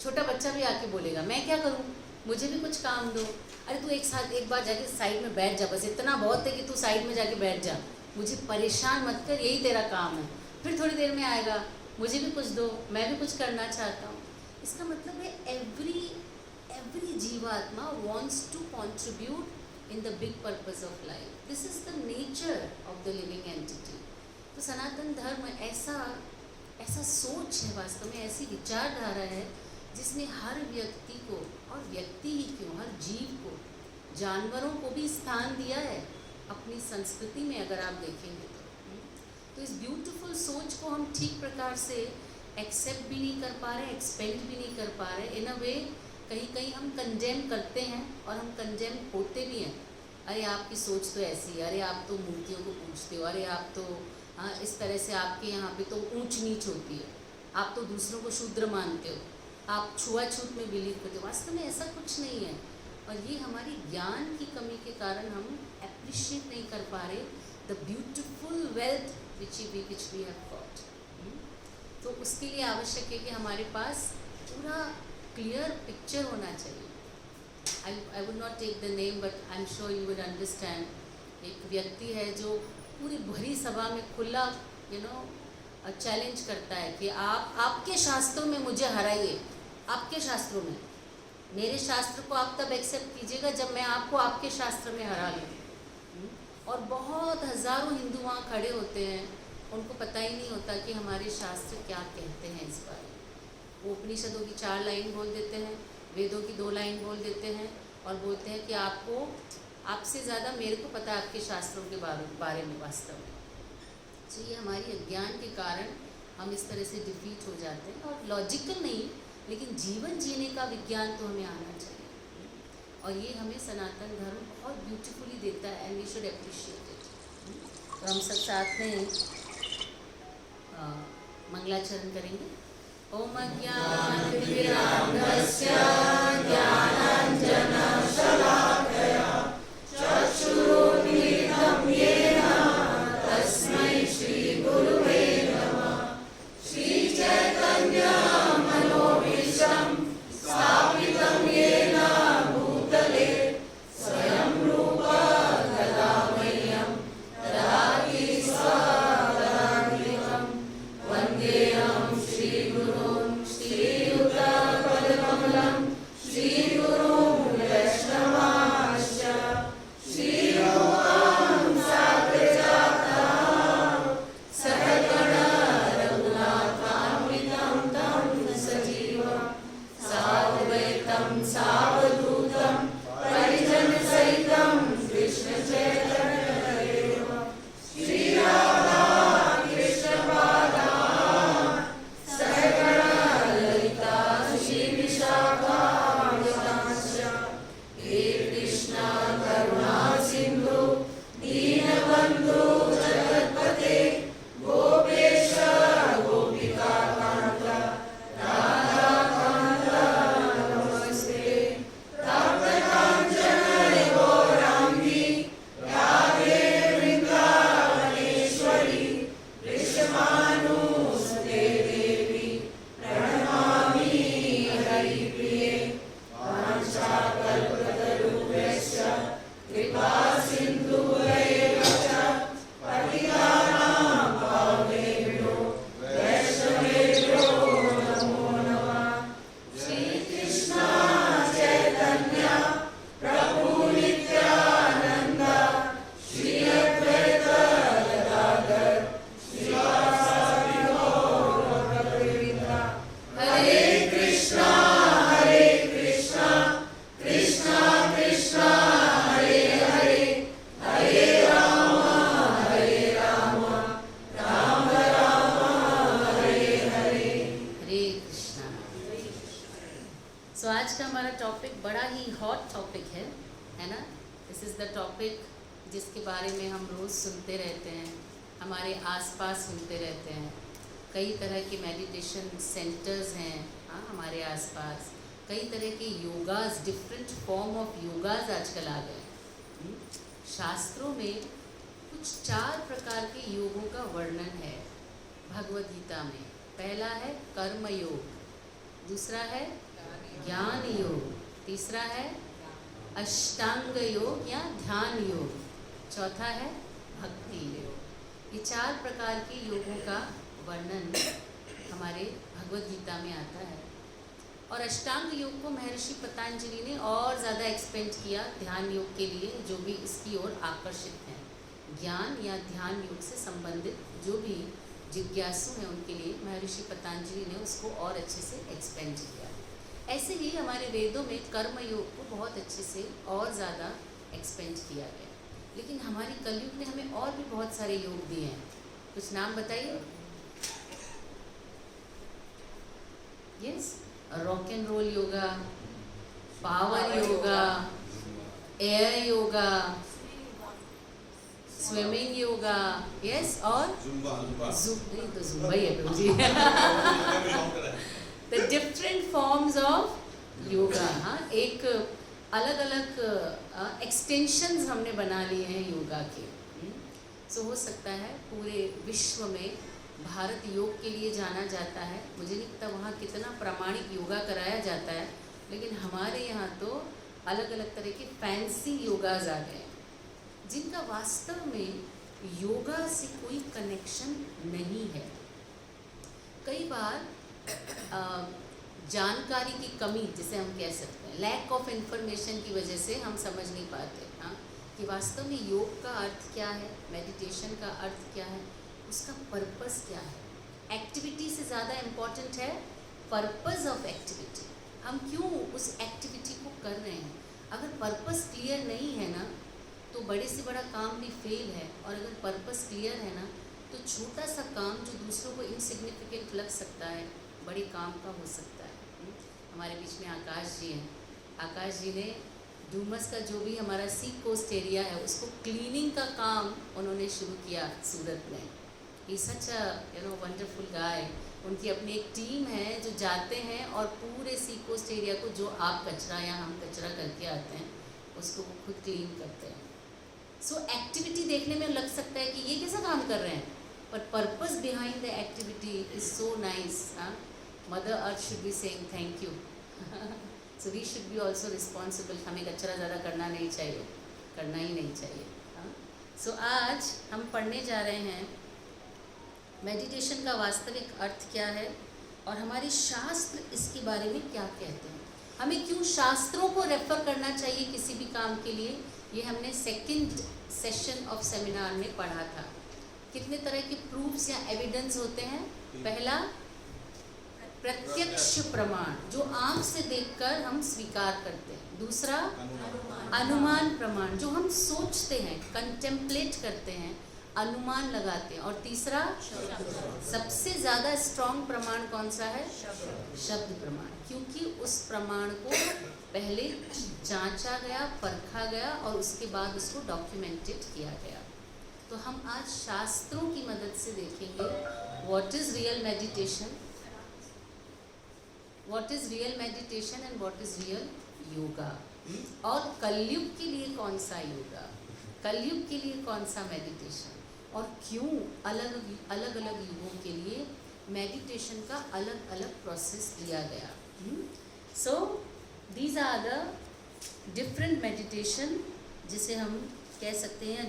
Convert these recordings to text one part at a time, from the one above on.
छोटा बच्चा भी आके बोलेगा मैं क्या करूँ, मुझे भी कुछ काम दो। अरे तू एक बार जाके साइड में बैठ जा, बस इतना बहुत है कि तू साइड में जाके बैठ जा, मुझे परेशान मत कर, यही तेरा काम है। फिर थोड़ी देर में आएगा, मुझे भी कुछ दो, मैं भी कुछ करना चाहता हूँ। इसका मतलब है every jivatma wants to contribute in the big purpose of life. This is the nature of the living entity. तो सनातन धर्म ऐसा सोच है, वास्तव में ऐसी विचारधारा है जिसने हर व्यक्ति को, और व्यक्ति ही क्यों, हर जीव को, जानवरों को भी स्थान दिया है अपनी संस्कृति में, अगर आप देखेंगे तो इस ब्यूटीफुल सोच को हम ठीक प्रकार से एक्सेप्ट भी नहीं कर पा रहे, एक्सपेंड भी नहीं कर पा रहे। इन अ वे कहीं कहीं हम कंडेम करते हैं और हम कंडेम होते भी हैं। अरे आपकी सोच तो ऐसी है, अरे आप तो मूर्तियों को पूजते हो, अरे आप तो इस तरह से आपके यहाँ पे तो ऊंच नीच होती है, आप तो दूसरों को शूद्र मानते हो, आप छुआछूत में बिलीव करते हो। वास्तव में ऐसा कुछ नहीं है, और ये हमारी ज्ञान की कमी के कारण हम अप्रिशिएट नहीं कर पा रहे the beautiful wealth which we have got. तो उसके लिए आवश्यक है कि हमारे पास पूरा क्लियर पिक्चर होना चाहिए। I would not take the name but I am sure you would understand. एक व्यक्ति है जो पूरी भरी सभा में खुला चैलेंज करता है कि आप आपके शास्त्रों में मुझे हराइए, आपके शास्त्रों में, मेरे शास्त्र को आप तब एक्सेप्ट कीजिएगा जब मैं आपको आपके शास्त्र में हरा लूँ। और बहुत हज़ारों हिंदू वहाँ खड़े होते हैं, उनको पता ही नहीं होता कि हमारे शास्त्र क्या कहते हैं इस बारे में। वो उपनिषदों की 4 लाइन बोल देते हैं, वेदों की 2 लाइन बोल देते हैं, और बोलते हैं कि आपसे ज़्यादा मेरे को पता है आपके शास्त्रों के बारे में वास्तव में। तो ये हमारी अज्ञान के कारण हम इस तरह से डिफीट हो जाते हैं, और लॉजिकल नहीं लेकिन जीवन जीने का विज्ञान तो हमें आना चाहिए, और ये हमें सनातन धर्म बहुत ब्यूटीफुली देता है, and we should appreciate it. तो हम सब साथ में मंगलाचरण करेंगे। ओम अज्ञानतिमिरान्धस्य ज्ञानाञ्जनशलाकया चक्षुरुन्मीलितं येन तस्मै श्रीगुरुवे नमः। श्रीचैतन्यमनोभीष्टं स्थापितं येन भूतले स्वयं रूप गदामह्यं ददाति स्वपदान्तिकं। वन्देऽहं श्रीगुरुं श्रीयुतपदकमलं श्रीगुरुं वैष्णवांश्च श्रीरूपं साग्रजातं सहगण रघुनाथान्वितं तं सजीवं साद्वैतं सावधूतं परिजनसहितं कृष्णचैतन्यदेवं श्रीराधा कृष्णपादान् सहगण ललिता श्रीविशाखान्वितांश्च। हे कृष्ण करुणा सिन्धु दीनबन्धु जगत्पते गोपेश गोपिकाकान्त राधाकान्त नमस्ते। तप्तकाञ्चन गौराङ्गी राधे वृन्दावनेश्वरी वृषभानुसुते देवी प्रणमामि हरिप्रिये। वाञ्छाकल्पतरुभ्यश्च कृपा सिन्धुभ्यैव च पतितानां पावनेभ्यो वैष्णवेभ्यो नमो नमः। श्रीकृष्ण चैतन्य प्रभु नित्यानन्द श्री अद्वैत गदाधर श्रीवासादि गौरभक्तवृन्द। हरे कृष्णा कृष्णा कृष्णा हरे हरे, हरे राम राम राम हरे हरे। हरे कृष्णा। सो आज का हमारा टॉपिक बड़ा ही हॉट टॉपिक है ना। दिस इज़ द टॉपिक जिसके बारे में हम रोज़ सुनते रहते हैं, हमारे आसपास सुनते रहते हैं। कई तरह के मेडिटेशन सेंटर्स हैं हमारे आसपास, कई तरह के योगाज, डिफरेंट फॉर्म ऑफ योगाज आजकल आ गए। शास्त्रों में कुछ 4 प्रकार के योगों का वर्णन है भगवद गीता में। पहला है कर्म योग, दूसरा है ज्ञान योग, तीसरा है अष्टांग योग या ध्यान योग, चौथा है भक्ति योग। ये 4 प्रकार के योगों का वर्णन हमारे भगवद गीता में आता है। और अष्टांग योग को महर्षि पतंजलि ने और ज़्यादा एक्सपेंड किया ध्यान योग के लिए, जो भी इसकी ओर आकर्षित हैं। ज्ञान या ध्यान योग से संबंधित जो भी जिज्ञासु हैं उनके लिए महर्षि पतंजलि ने उसको और अच्छे से एक्सपेंड किया। ऐसे ही हमारे वेदों में कर्म योग को बहुत अच्छे से और ज़्यादा एक्सपेंड किया गया। लेकिन हमारी कलयुग ने हमें और भी बहुत सारे योग दिए हैं। कुछ नाम बताइए। Yes, rock and roll yoga, power yoga, air yoga, swimming yoga, yes, और जुम्बा ही है जी। The different forms of yoga. हाँ, एक अलग अलग एक्सटेंशंस हमने बना लिए हैं योगा के। सो हो सकता है पूरे विश्व में भारत योग के लिए जाना जाता है। मुझे नहीं पता वहाँ कितना प्रामाणिक योगा कराया जाता है, लेकिन हमारे यहाँ तो अलग अलग तरह के फैंसी योगाज आ गए जिनका वास्तव में योगा से कोई कनेक्शन नहीं है। कई बार जानकारी की कमी, जिसे हम कह सकते हैं, लैक ऑफ इन्फॉर्मेशन की वजह से हम समझ नहीं पाते हाँ कि वास्तव में योग का अर्थ क्या है, मेडिटेशन का अर्थ क्या है, उसका पर्पस क्या है। एक्टिविटी से ज़्यादा इम्पॉर्टेंट है पर्पस ऑफ एक्टिविटी। हम क्यों उस एक्टिविटी को कर रहे हैं। अगर पर्पस क्लियर नहीं है ना तो बड़े से बड़ा काम भी फेल है, और अगर पर्पस क्लियर है ना तो छोटा सा काम जो दूसरों को इनसिग्निफिकेंट लग सकता है बड़े काम का हो सकता है। हमारे बीच में आकाश जी हैं। आकाश जी ने डूमस का जो भी हमारा सी कोस्ट एरिया है उसको क्लीनिंग का काम उन्होंने शुरू किया सूरत में। ही सच अ वंडरफुल गाय। उनकी अपनी एक टीम है जो जाते हैं और पूरे सी कोस्ट एरिया को जो आप कचरा या हम कचरा करके आते हैं उसको वो खुद क्लीन करते हैं। सो एक्टिविटी देखने में लग सकता है कि ये कैसा काम कर रहे हैं, पर purpose behind the activity is so nice. Mother earth should be saying thank you. So we should be also responsible. हमें कचरा ज़्यादा करना नहीं चाहिए, करना ही नहीं चाहिए। सो आज हम पढ़ने जा रहे हैं मेडिटेशन का वास्तविक अर्थ क्या है और हमारे शास्त्र इसके बारे में क्या कहते हैं। हमें क्यों शास्त्रों को रेफर करना चाहिए किसी भी काम के लिए, ये हमने सेकंड सेशन ऑफ सेमिनार में पढ़ा था। कितने तरह के प्रूफ्स या एविडेंस होते हैं। पहला प्रत्यक्ष प्रमाण, जो आँख से देखकर हम स्वीकार करते हैं। दूसरा अनुमान प्रमाण, जो हम सोचते हैं, कंटेम्पलेट करते हैं, अनुमान लगाते हैं। और तीसरा सबसे ज़्यादा स्ट्रॉन्ग प्रमाण कौन सा है, शब्द प्रमाण, क्योंकि उस प्रमाण को पहले जांचा गया, परखा गया और उसके बाद उसको डॉक्यूमेंटेड किया गया। तो हम आज शास्त्रों की मदद से देखेंगे what is real meditation, what is real meditation and what is real yoga, और कलयुग के लिए कौन सा योगा, कलयुग के लिए कौन सा मेडिटेशन, और क्यों अलग अलग युगों के लिए मेडिटेशन का अलग अलग प्रोसेस लिया गया। So these are the different meditation, जिसे हम कह सकते हैं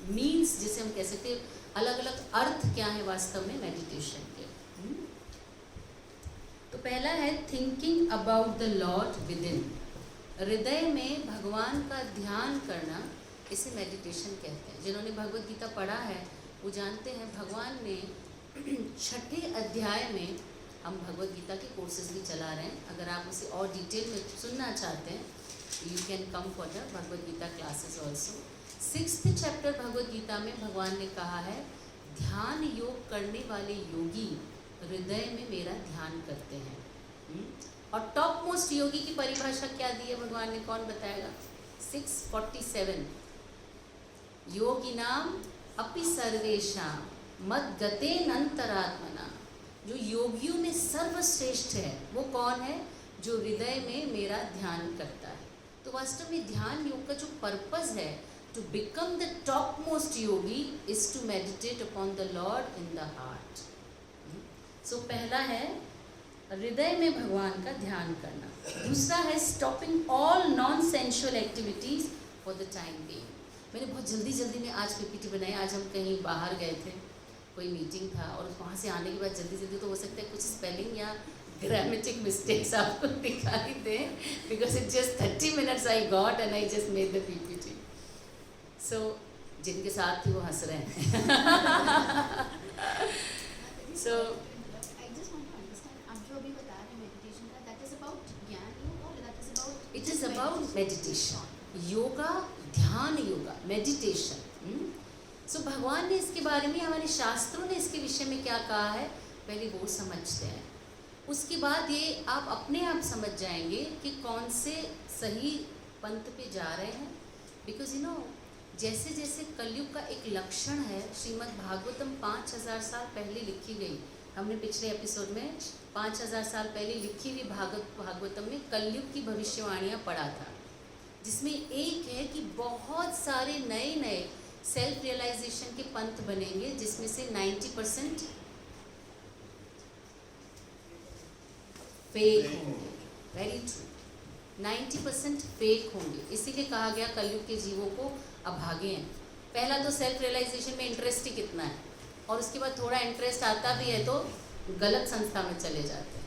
मीन्स, जिसे हम कह सकते हैं अलग अलग अर्थ क्या है वास्तव में मेडिटेशन के। तो पहला है thinking about the Lord with in, हृदय में भगवान का ध्यान करना, इसे मेडिटेशन कहते हैं। जिन्होंने भगवद गीता पढ़ा है वो जानते हैं भगवान ने 6ठे अध्याय में, हम भगवद गीता के कोर्सेज भी चला रहे हैं, अगर आप उसे और डिटेल में सुनना चाहते हैं you can come for the Bhagavad Gita classes also. 6th chapter Bhagavad Gita में भगवान ने कहा है ध्यान योग करने वाले योगी हृदय में मेरा ध्यान करते हैं। और टॉप मोस्ट योगी की परिभाषा क्या दी है भगवान ने, कौन बताएगा। 647 योगिनाम अपि सर्वेषां मद गतेन अंतरात्मना, जो योगियों में सर्वश्रेष्ठ है वो कौन है, जो हृदय में मेरा ध्यान करता है। तो वास्तव में ध्यान योग का जो पर्पस है to become the topmost yogi is to meditate upon the lord in the heart. So पहला है हृदय में भगवान का ध्यान करना। दूसरा है stopping all non sensual activities for the time being. मैंने बहुत जल्दी में आज पीपीटी बनाई। आज हम कहीं बाहर गए थे, कोई मीटिंग था, और वहाँ से आने के बाद जल्दी तो हो सकता है कुछ स्पेलिंग या ग्रामेटिक मिस्टेक्स आपको दिखाई दें, because it just 30 minutes I got and I just made the PPT. So जिनके साथ थी वो हंस रहे हैं। So it is about meditation, yoga, dhyana yoga, meditation. सो भगवान ने इसके बारे में, हमारे शास्त्रों ने इसके विषय में क्या कहा है, पहले वो समझते हैं। उसके बाद ये आप अपने आप समझ जाएंगे कि कौन से सही पंथ पे जा रहे हैं। बिकॉज यू नो, जैसे जैसे कलयुग का एक लक्षण है, श्रीमद् भागवतम 5000 साल पहले लिखी गई। हमने पिछले एपिसोड में 5000 साल पहले लिखी हुई भागवतम में कलयुग की भविष्यवाणियाँ पढ़ा था, जिसमें एक है कि बहुत सारे नए नए सेल्फ रियलाइजेशन के पंथ बनेंगे, जिसमें से 90% फेक होंगे। वेरी ट्रू, 90% फेक होंगे। इसीलिए कहा गया कलयुग के जीवों को अभागे हैं। पहला तो सेल्फ रियलाइजेशन में इंटरेस्ट ही कितना है, और उसके बाद थोड़ा इंटरेस्ट आता भी है तो गलत संस्था में चले जाते हैं।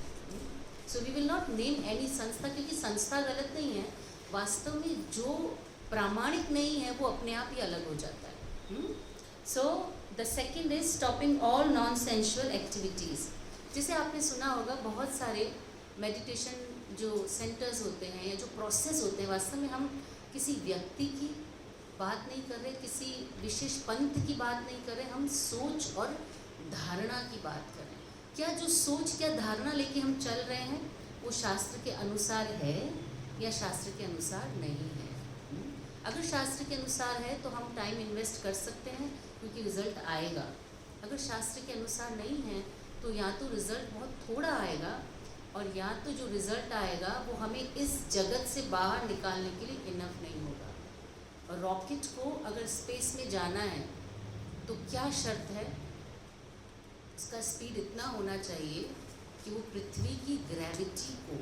So we will not name any sanstha, क्योंकि संस्था गलत नहीं है, वास्तव में जो प्रामाणिक नहीं है वो अपने आप ही अलग हो जाता है। So the second is stopping all non sensual activities. जैसे आपने सुना होगा, बहुत सारे मेडिटेशन जो सेंटर्स होते हैं या जो प्रोसेस होते हैं, वास्तव में हम किसी व्यक्ति की बात नहीं कर रहे, किसी विशेष पंथ की बात नहीं कर रहे, हम सोच और धारणा की बात कर रहे हैं। क्या जो सोच, क्या धारणा लेके हम चल रहे हैं वो शास्त्र के अनुसार है या शास्त्र के अनुसार नहीं है। अगर शास्त्र के अनुसार है तो हम टाइम इन्वेस्ट कर सकते हैं, क्योंकि रिज़ल्ट आएगा। अगर शास्त्र के अनुसार नहीं है तो या तो रिज़ल्ट बहुत थोड़ा आएगा, और या तो जो रिज़ल्ट आएगा वो हमें इस जगत से बाहर निकालने के लिए इनफ नहीं होगा। और रॉकेट को अगर स्पेस में जाना है तो क्या शर्त है, उसका स्पीड इतना होना चाहिए कि वो पृथ्वी की ग्रेविटी को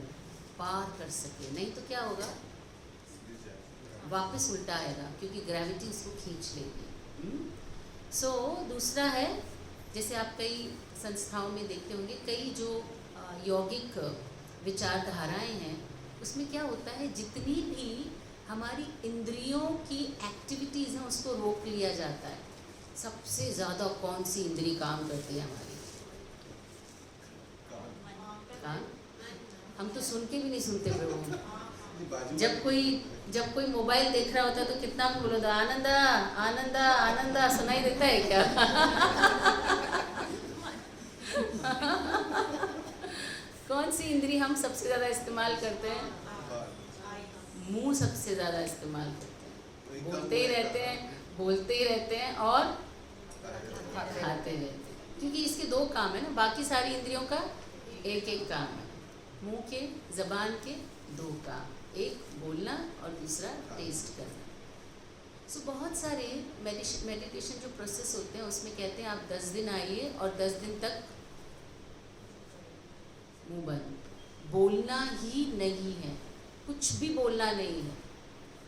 पार कर सके, नहीं तो क्या होगा, वापस उल्टा आएगा, क्योंकि ग्रेविटी उसको खींच लेगी। सो दूसरा है, जैसे आप कई संस्थाओं में देखते होंगे, कई जो यौगिक विचारधाराएं हैं, उसमें क्या होता है, जितनी भी हमारी इंद्रियों की एक्टिविटीज़ हैं उसको रोक लिया जाता है। सबसे ज़्यादा कौन सी इंद्री काम करती है हमारी? कान। हम तो सुन के भी नहीं सुनते प्रभु। जब कोई मोबाइल देख रहा होता है तो कितना भी बोलो, आनंदा आनंदा आनंदा, सुनाई देता है क्या? कौन सी इंद्री हम सबसे ज़्यादा इस्तेमाल करते हैं? मुंह सबसे ज़्यादा इस्तेमाल करते हैं। बोलते ही रहते हैं और खाते रहते हैं, क्योंकि इसके दो काम है ना, बाकी सारी इंद्रियों का एक एक काम है। मुंह के, ज़बान के दो काम, एक बोलना और दूसरा टेस्ट करना। सो बहुत सारे मेडिटेशन जो प्रोसेस होते हैं उसमें कहते हैं आप 10 दिन आइए और 10 दिन तक मुंह बंद, बोलना ही नहीं है, कुछ भी बोलना नहीं है।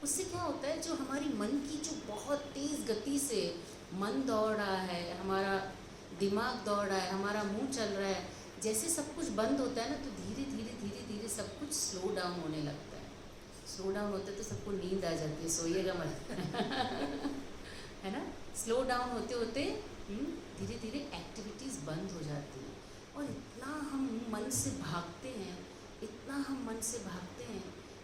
उससे क्या होता है, जो हमारी मन की जो बहुत तेज़ गति से मन दौड़ रहा है, हमारा दिमाग दौड़ रहा है, हमारा मुंह चल रहा है, जैसे सब कुछ बंद होता है ना, तो धीरे धीरे सब कुछ स्लो डाउन होने लगता है। स्लो डाउन होता है तो सबको नींद आ जाती है, सोइएगा मत। है ना? स्लो डाउन होते होते धीरे धीरे एक्टिविटीज़ बंद हो जाती हैं, और इतना हम मन से भागते हैं,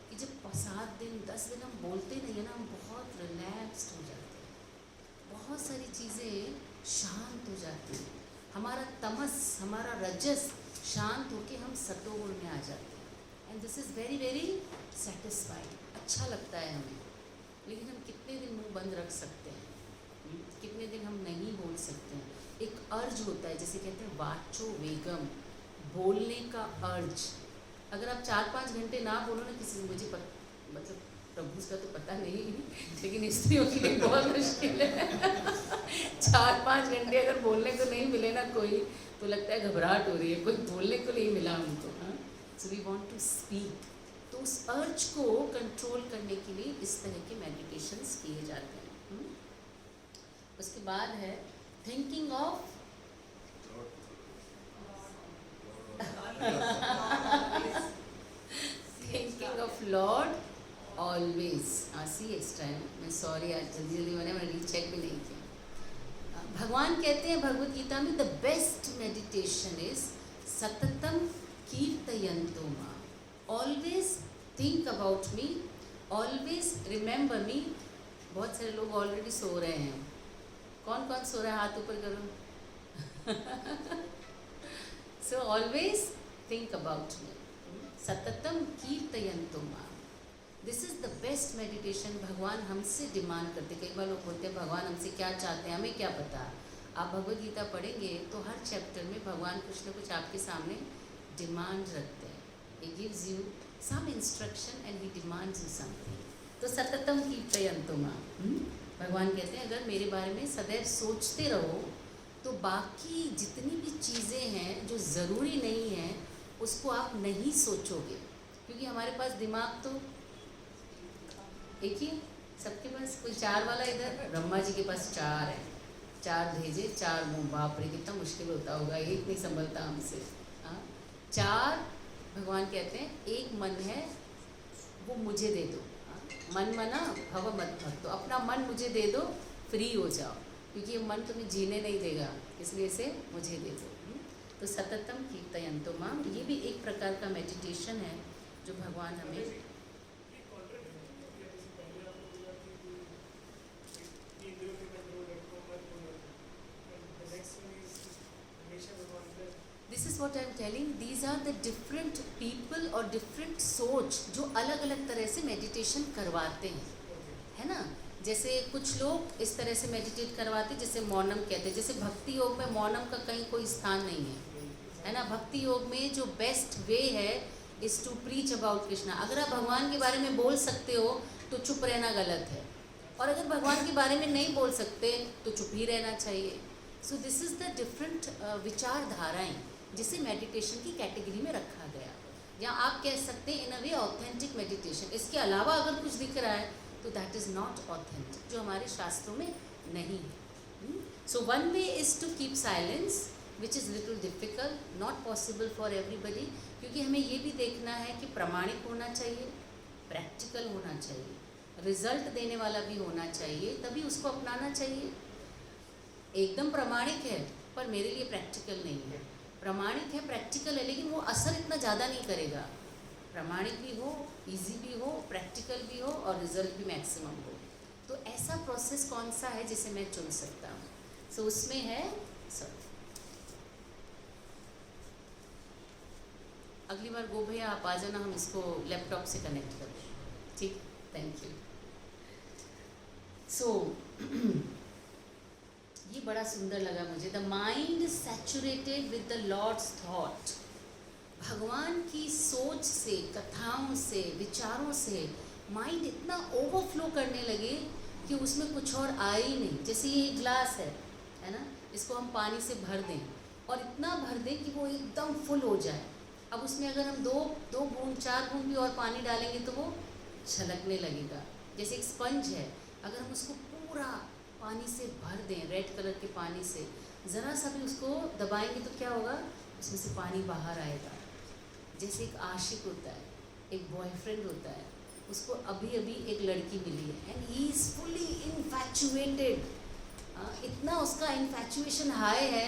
कि जब 7 दिन 10 दिन हम बोलते नहीं है ना, हम बहुत रिलैक्स्ड हो जाते हैं, बहुत सारी चीज़ें शांत हो जाती हैं, हमारा तमस, हमारा रजस शांत होके हम सतोगुण में आ जाते हैं। And this is very very satisfied, अच्छा लगता है हमें। लेकिन हम कितने दिन मुंह बंद रख सकते हैं? कितने दिन हम नहीं बोल सकते हैं? एक अर्ज होता है, जैसे कहते हैं वाचो वेगम, बोलने का अर्ज। अगर आप 4-5 घंटे ना बोलो ना किसी से, मुझे मतलब प्रभु का तो पता नहीं, लेकिन स्त्रियों के लिए बहुत मुश्किल है 4-5 घंटे अगर बोलने को नहीं मिले ना कोई, तो लगता है घबराहट हो रही है, कोई बोलने को नहीं मिला हमको। So we want to speak. तो उस अर्ज को कंट्रोल करने के लिए इस तरह के मेडिटेशंस किए जाते हैं। उसके बाद है thinking of thinking of lord always. C extra है, मैं सॉरी आज जल्दी जल्दी मैंने रीचेक भी नहीं किया। भगवान कहते हैं भगवद गीता में, द बेस्ट मेडिटेशन इज सततम कीर्तयन्तो मां, always think about me, always remember मी। बहुत सारे लोग ऑलरेडी सो रहे हैं। कौन कौन सो रहा है, हाथ ऊपर करो। So always think about me, सततम कीर्तयन्तो मां। This is the best meditation भगवान हमसे डिमांड करते। कई बार लोग बोलते हैं भगवान हमसे क्या चाहते हैं, हमें क्या पता। आप भगवद गीता पढ़ेंगे तो हर चैप्टर में भगवान कुछ न कुछ आपके सामने डिमांड रखते हैं। He gives you some instruction and he demands you something. तो सततम कीर्तयन्तो मां, भगवान कहते हैं अगर मेरे बारे में सदैव सोचते रहो तो बाकी जितनी भी चीज़ें हैं जो ज़रूरी नहीं हैं उसको आप नहीं सोचोगे, क्योंकि हमारे पास दिमाग तो एक ही, सबके पास। कोई 4 वाला इधर, ब्रह्मा जी के पास 4 है, 4 भेजे 4 मुँह। बाप रे कितना मुश्किल होता होगा, एक नहीं संभलता हमसे। 4 भगवान कहते हैं, एक मन है वो मुझे दे दो। मन मना भव मत भक्तो, अपना मन मुझे दे दो, फ्री हो जाओ, क्योंकि ये मन तुम्हें जीने नहीं देगा, इसलिए इसे मुझे दे दो। तो सततम कीर्तयन्तो मां, ये भी एक प्रकार का मेडिटेशन है जो भगवान हमें। This is what I am telling, these are the different people और डिफरेंट सोच जो अलग अलग तरह से मेडिटेशन करवाते हैं, है ना। जैसे कुछ लोग इस तरह से मेडिटेट करवाते हैं, जैसे मौनम कहते हैं। जैसे भक्ति योग में मौनम का कहीं कोई स्थान नहीं है ना। भक्ति योग में जो बेस्ट वे है is to preach about Krishna. अगर आप भगवान के बारे में बोल सकते हो तो चुप रहना गलत है, और अगर भगवान के बारे में नहीं बोल सकते तो चुप ही रहना चाहिए। So this is the different विचारधाराएँ जिसे मेडिटेशन की कैटेगरी में रखा गया, या आप कह सकते हैं इन अ वे ऑथेंटिक मेडिटेशन। इसके अलावा अगर कुछ दिख रहा है तो दैट इज़ नॉट ऑथेंटिक, जो हमारे शास्त्रों में नहीं है। So one way is to keep silence, which is little difficult, not possible for everybody, क्योंकि हमें ये भी देखना है कि प्रामाणिक होना चाहिए, प्रैक्टिकल होना चाहिए, रिजल्ट देने वाला भी होना चाहिए, तभी उसको अपनाना चाहिए। एकदम प्रामाणिक है पर मेरे लिए प्रैक्टिकल नहीं है, प्रामाणिक है प्रैक्टिकल है लेकिन वो असर इतना ज़्यादा नहीं करेगा। प्रामाणिक भी हो, इजी भी हो, प्रैक्टिकल भी हो और रिजल्ट भी मैक्सिमम हो। तो ऐसा प्रोसेस कौन सा है जिसे मैं चुन सकता हूँ? सो उसमें है सब। अगली बार गो भैया आप आ जाना, हम इसको लैपटॉप से कनेक्ट कर दें, ठीक? Thank you. सो ये बड़ा सुंदर लगा मुझे। The mind saturated with the lord's thought. भगवान की सोच से, कथाओं से, विचारों से माइंड इतना ओवरफ्लो करने लगे कि उसमें कुछ और आए ही नहीं। जैसे ये ग्लास है ना, इसको हम पानी से भर दें और इतना भर दें कि वो एकदम फुल हो जाए। अब उसमें अगर हम दो बूंद 4 बूंद भी और पानी डालेंगे तो वो छलकने लगेगा। जैसे एक स्पंज है, अगर हम उसको पूरा पानी से भर दें, रेड कलर के पानी से, ज़रा सा भी उसको दबाएंगे तो क्या होगा, उसमें से पानी बाहर आएगा। जैसे एक आशिक होता है, एक बॉयफ्रेंड होता है, उसको अभी अभी एक लड़की मिली है and he is fully infatuated. इतना उसका इन्फैचुएशन हाई है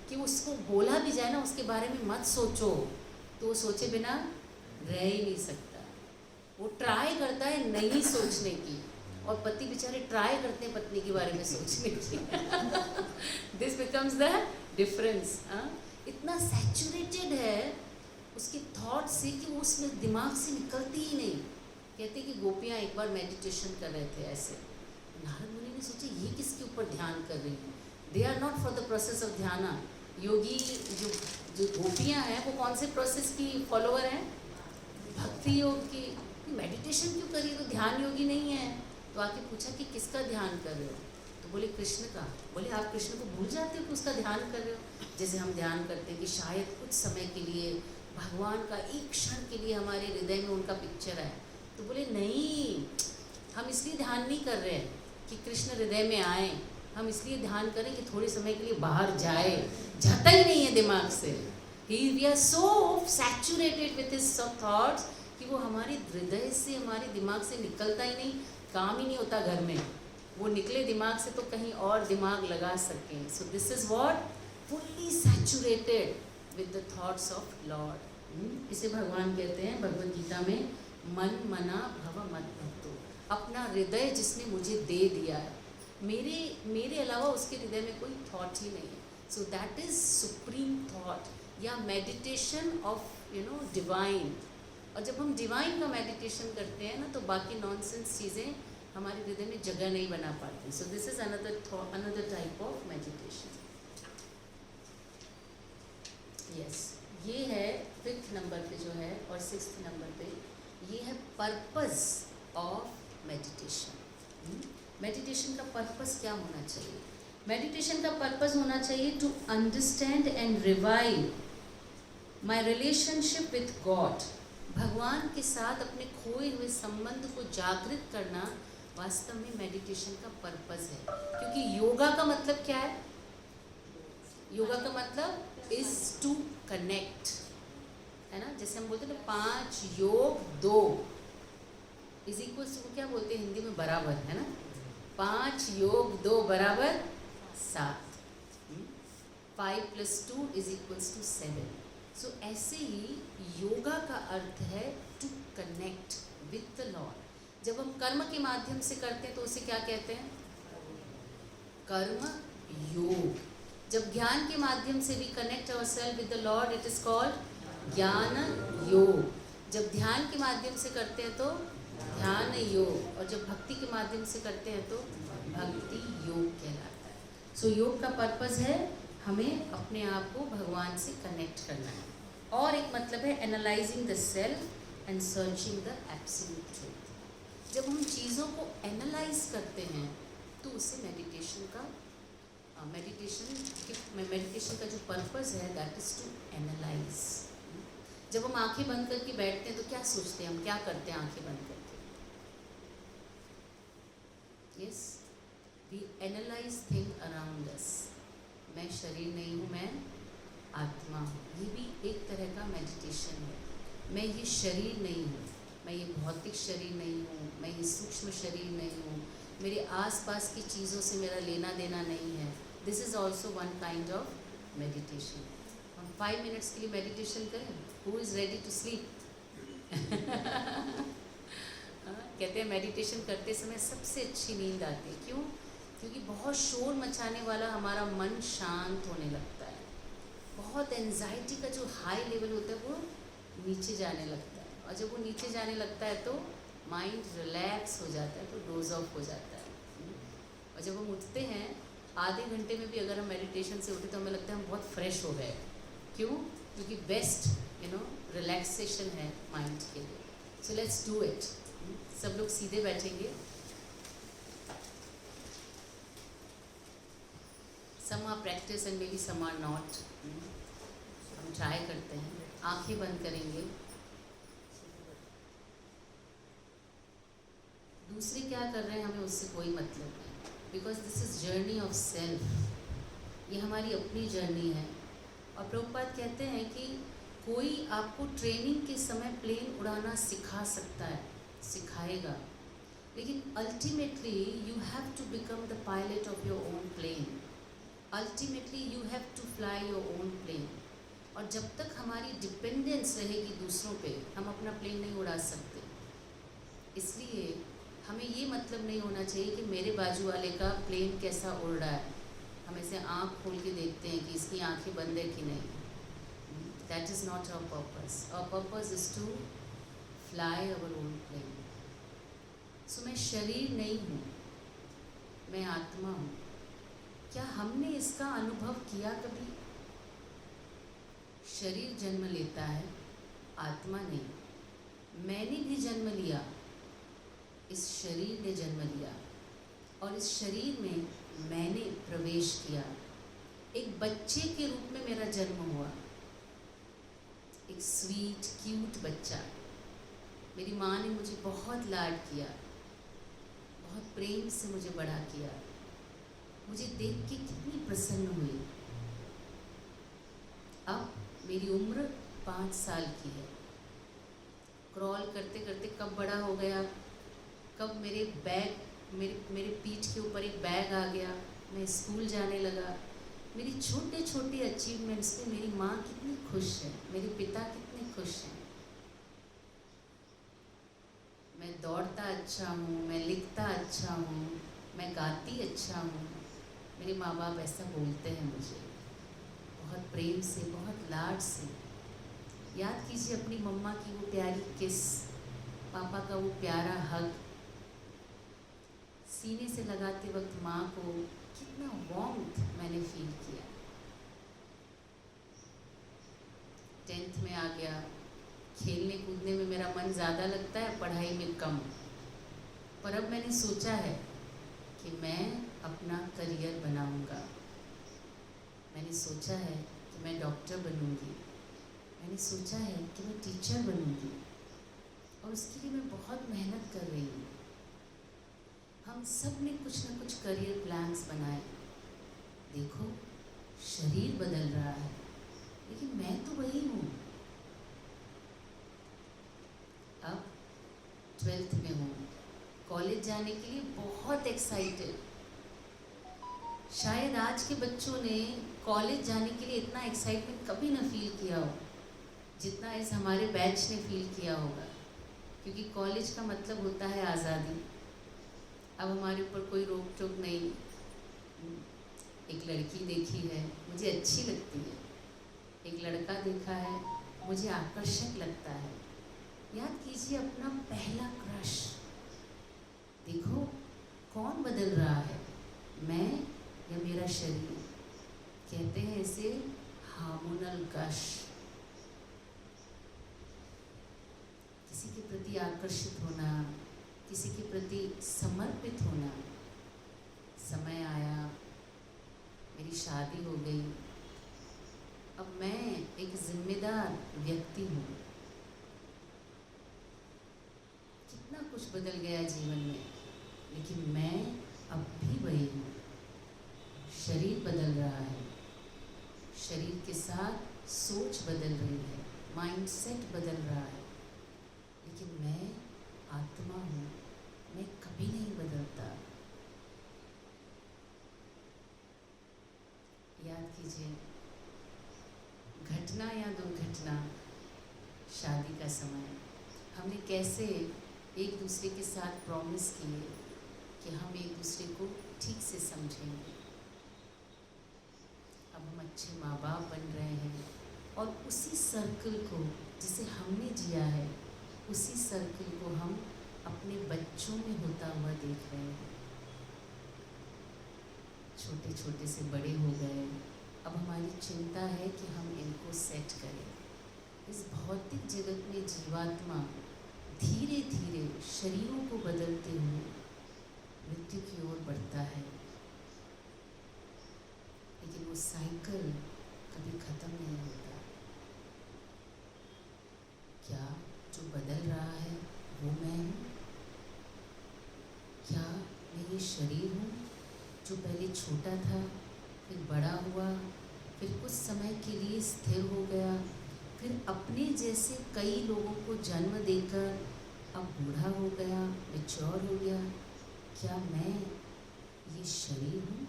कि उसको बोला भी जाए ना उसके बारे में मत सोचो, तो वो सोचे बिना रह ही नहीं सकता। वो ट्राई करता है नहीं सोचने की, और पति बेचारे ट्राई करते हैं पत्नी के बारे में सोचने की। This becomes the difference. इतना सैचुरेटेड है उसके थॉट से कि वो उसमें दिमाग से निकलती ही नहीं। कहते कि गोपियाँ एक बार मेडिटेशन कर रहे थे ऐसे, नारद मुनि ने सोचा ये किसके ऊपर ध्यान कर रही हैं। They are not for the process of dhyan. योगी जो गोपियाँ हैं वो कौन से प्रोसेस की फॉलोअर हैं? भक्ति योग की। मेडिटेशन क्यों करिए, तो ध्यान योगी नहीं है। तो आके पूछा कि किसका ध्यान कर रहे हो, तो बोले कृष्ण का। बोले आप कृष्ण को भूल जाते हो कि उसका ध्यान कर रहे हो? जैसे हम ध्यान करते हैं कि शायद कुछ समय के लिए भगवान का एक क्षण के लिए हमारे हृदय में उनका पिक्चर आए। तो बोले नहीं, हम इसलिए ध्यान नहीं कर रहे हैं कि कृष्ण हृदय में आए, हम इसलिए ध्यान करें कि थोड़े समय के लिए बाहर जाए, जाता ही नहीं है दिमाग से। We are so saturated with his thoughts कि वो हमारे हृदय से, हमारे दिमाग से निकलता ही नहीं, काम ही नहीं होता घर में। वो निकले दिमाग से तो कहीं और दिमाग लगा सकें। सो this is what, fully saturated with the thoughts of Lord. इसे भगवान कहते हैं भगवद गीता में, मन मना भव मत भक्तो। अपना हृदय जिसने मुझे दे दिया है, मेरे अलावा उसके हृदय में कोई थॉट ही नहीं है। So that is supreme thought या मेडिटेशन ऑफ डिवाइन। और जब हम डिवाइन का मेडिटेशन करते हैं ना, तो बाकी नॉनसेंस चीज़ें हमारे हृदय में जगह नहीं बना पाती। सो this is another type of meditation. Yes, ये है 5th नंबर पे जो है, और 6th नंबर पे ये है पर्पस ऑफ मेडिटेशन। मेडिटेशन का पर्पस क्या होना चाहिए? मेडिटेशन का पर्पस होना चाहिए to understand and revive my relationship with God. भगवान के साथ अपने खोए हुए संबंध को जागृत करना वास्तव में मेडिटेशन का पर्पस है। क्योंकि योगा का मतलब क्या है? योगा का मतलब इज टू कनेक्ट, है ना। जैसे हम बोलते हैं ना 5 योग 2 इज इक्वल टू, क्या बोलते हैं हिंदी में, बराबर, है ना। 5 योग 2 बराबर 7, 5 + 2 = 7। सो ऐसे ही योगा का अर्थ है to connect with the lord. जब हम कर्म के माध्यम से करते हैं तो उसे क्या कहते हैं? कर्म योग। जब ज्ञान के माध्यम से भी connect ourself with the lord, it is called gyan yoga. जब ध्यान के माध्यम से करते हैं तो ध्यान योग, और जब भक्ति के माध्यम से करते हैं तो भक्ति योग कहलाता है। सो योग का पर्पस है हमें अपने आप को भगवान से कनेक्ट करना है। और एक मतलब है analysing the self and searching the absolute truth. जब हम चीज़ों को एनालाइज करते हैं तो उसे मेडिटेशन का जो पर्पस है दैट इज टू एनालाइज। जब हम आंखें बंद करके बैठते हैं तो क्या सोचते हैं, हम क्या करते हैं आंखें बंद करके? Yes, we analyze thing around us. मैं शरीर नहीं हूँ, मैं आत्मा हूँ। ये भी एक तरह का मेडिटेशन है। मैं ये शरीर नहीं हूँ, मैं ये भौतिक शरीर नहीं हूँ, मैं ये सूक्ष्म शरीर नहीं हूँ, मेरे आसपास की चीज़ों से मेरा लेना देना नहीं है। This is also one kind of meditation. हम 5 मिनट्स के लिए मेडिटेशन करें। Who is ready to sleep? कहते हैं मेडिटेशन करते समय सबसे अच्छी नींद आती है। क्यों? क्योंकि बहुत शोर मचाने वाला हमारा मन शांत होने लगता है। बहुत एंजाइटी का जो हाई लेवल होता है वो नीचे जाने लगता है, और जब वो नीचे जाने लगता है तो माइंड रिलैक्स हो जाता है, तो डोज ऑफ हो जाता है। और जब हम उठते हैं आधे घंटे में भी अगर हम मेडिटेशन से उठे तो हमें लगता है हम बहुत फ्रेश हो गए। क्यों? क्योंकि बेस्ट रिलैक्सेशन है माइंड के लिए। So let's do it. सब लोग सीधे बैठेंगे। some are practice and maybe some are not। हम ट्राई करते हैं। आंखें बंद करेंगे। दूसरे क्या कर रहे हैं हमें उससे कोई मतलब नहीं, because this is journey of self. ये हमारी अपनी जर्नी है। और प्रभुपाद कहते हैं कि कोई आपको ट्रेनिंग के समय प्लेन उड़ाना सिखा सकता है, सिखाएगा, लेकिन ultimately you have to become the pilot of your own plane. Ultimately you have to fly your own plane. और जब तक हमारी डिपेंडेंस रहेगी दूसरों पे, हम अपना प्लेन नहीं उड़ा सकते। इसलिए हमें ये मतलब नहीं होना चाहिए कि मेरे बाजू वाले का प्लेन कैसा उड़ रहा है, हम ऐसे आँख खोल के देखते हैं कि इसकी आंखें बंद है कि नहीं। That is not our purpose. Our purpose is to fly our own plane. So मैं शरीर नहीं हूँ, मैं आत्मा हूँ। क्या हमने इसका अनुभव किया कभी? शरीर जन्म लेता है, आत्मा नहीं। मैंने भी जन्म लिया, इस शरीर ने जन्म लिया और इस शरीर में मैंने प्रवेश किया। एक बच्चे के रूप में मेरा जन्म हुआ, एक स्वीट क्यूट बच्चा। मेरी माँ ने मुझे बहुत लाड किया, बहुत प्रेम से मुझे बड़ा किया। मुझे देख के कितनी प्रसन्न हुई। अब मेरी उम्र 5 साल की है। क्रॉल करते करते कब बड़ा हो गया, कब मेरे पीठ के ऊपर एक बैग आ गया, मैं स्कूल जाने लगा। मेरी छोटे छोटे अचीवमेंट्स पे मेरी माँ कितनी खुश है, मेरे पिता कितने खुश हैं। मैं दौड़ता अच्छा हूँ, मैं लिखता अच्छा हूँ, मैं गाती अच्छा हूँ। मेरे माँ बाप ऐसा बोलते हैं मुझे, बहुत प्रेम से, बहुत लाड से। याद कीजिए अपनी मम्मा की वो प्यारी किस, पापा का वो प्यारा हग, सीने से लगाते वक्त माँ को कितना वार्मथ मैंने फील किया। 10th में आ गया, खेलने कूदने में मेरा मन ज़्यादा लगता है, पढ़ाई में कम। पर अब मैंने सोचा है कि मैं अपना करियर बनाऊंगा। मैंने सोचा है कि मैं डॉक्टर बनूंगी, मैंने सोचा है कि मैं टीचर बनूंगी और उसके लिए मैं बहुत मेहनत कर रही हूँ। हम सब ने कुछ ना कुछ करियर प्लान्स बनाए। देखो, शरीर बदल रहा है लेकिन मैं तो वही हूँ। अब 12th में हूँ, कॉलेज जाने के लिए बहुत एक्साइटेड। शायद आज के बच्चों ने कॉलेज जाने के लिए इतना एक्साइटमेंट कभी ना फील किया हो जितना इस हमारे बैच ने फील किया होगा, क्योंकि कॉलेज का मतलब होता है आज़ादी। अब हमारे ऊपर कोई रोक टोक नहीं। एक लड़की देखी है, मुझे अच्छी लगती है। एक लड़का देखा है, मुझे आकर्षक लगता है। याद कीजिए अपना पहला क्रश। देखो कौन बदल रहा है, मैं या मेरा शरीर। कहते हैं इसे हार्मोनल गश। किसी के प्रति आकर्षित होना, किसी के प्रति समर्पित होना। समय आया, मेरी शादी हो गई। अब मैं एक जिम्मेदार व्यक्ति हूँ। कितना कुछ बदल गया जीवन में, लेकिन मैं अब भी वही हूँ। शरीर बदल रहा है, शरीर के साथ सोच बदल रही है, माइंडसेट बदल रहा है, लेकिन मैं आत्मा हूँ, मैं कभी नहीं बदलता। याद कीजिए, घटना या दुर्घटना, शादी का समय, हमने कैसे एक दूसरे के साथ प्रॉमिस किए कि हम एक दूसरे को ठीक से समझेंगे। अब हम अच्छे माँ बाप बन रहे हैं और उसी सर्कल को जिसे हमने जिया है, उसी सर्कल को हम अपने बच्चों में होता हुआ देख रहे हैं। छोटे छोटे से बड़े हो गए। अब हमारी चिंता है कि हम इनको सेट करें। इस भौतिक जगत में जीवात्मा धीरे धीरे शरीरों को बदलते हुए मृत्यु की ओर बढ़ता है, लेकिन वो साइकिल कभी ख़त्म नहीं होता। क्या जो बदल रहा है वो मैं हूँ? क्या मैं ये शरीर हूँ जो पहले छोटा था, फिर बड़ा हुआ, फिर कुछ समय के लिए स्थिर हो गया, फिर अपने जैसे कई लोगों को जन्म देकर अब बूढ़ा हो गया, मैच्योर हो गया? क्या मैं ये शरीर हूँ?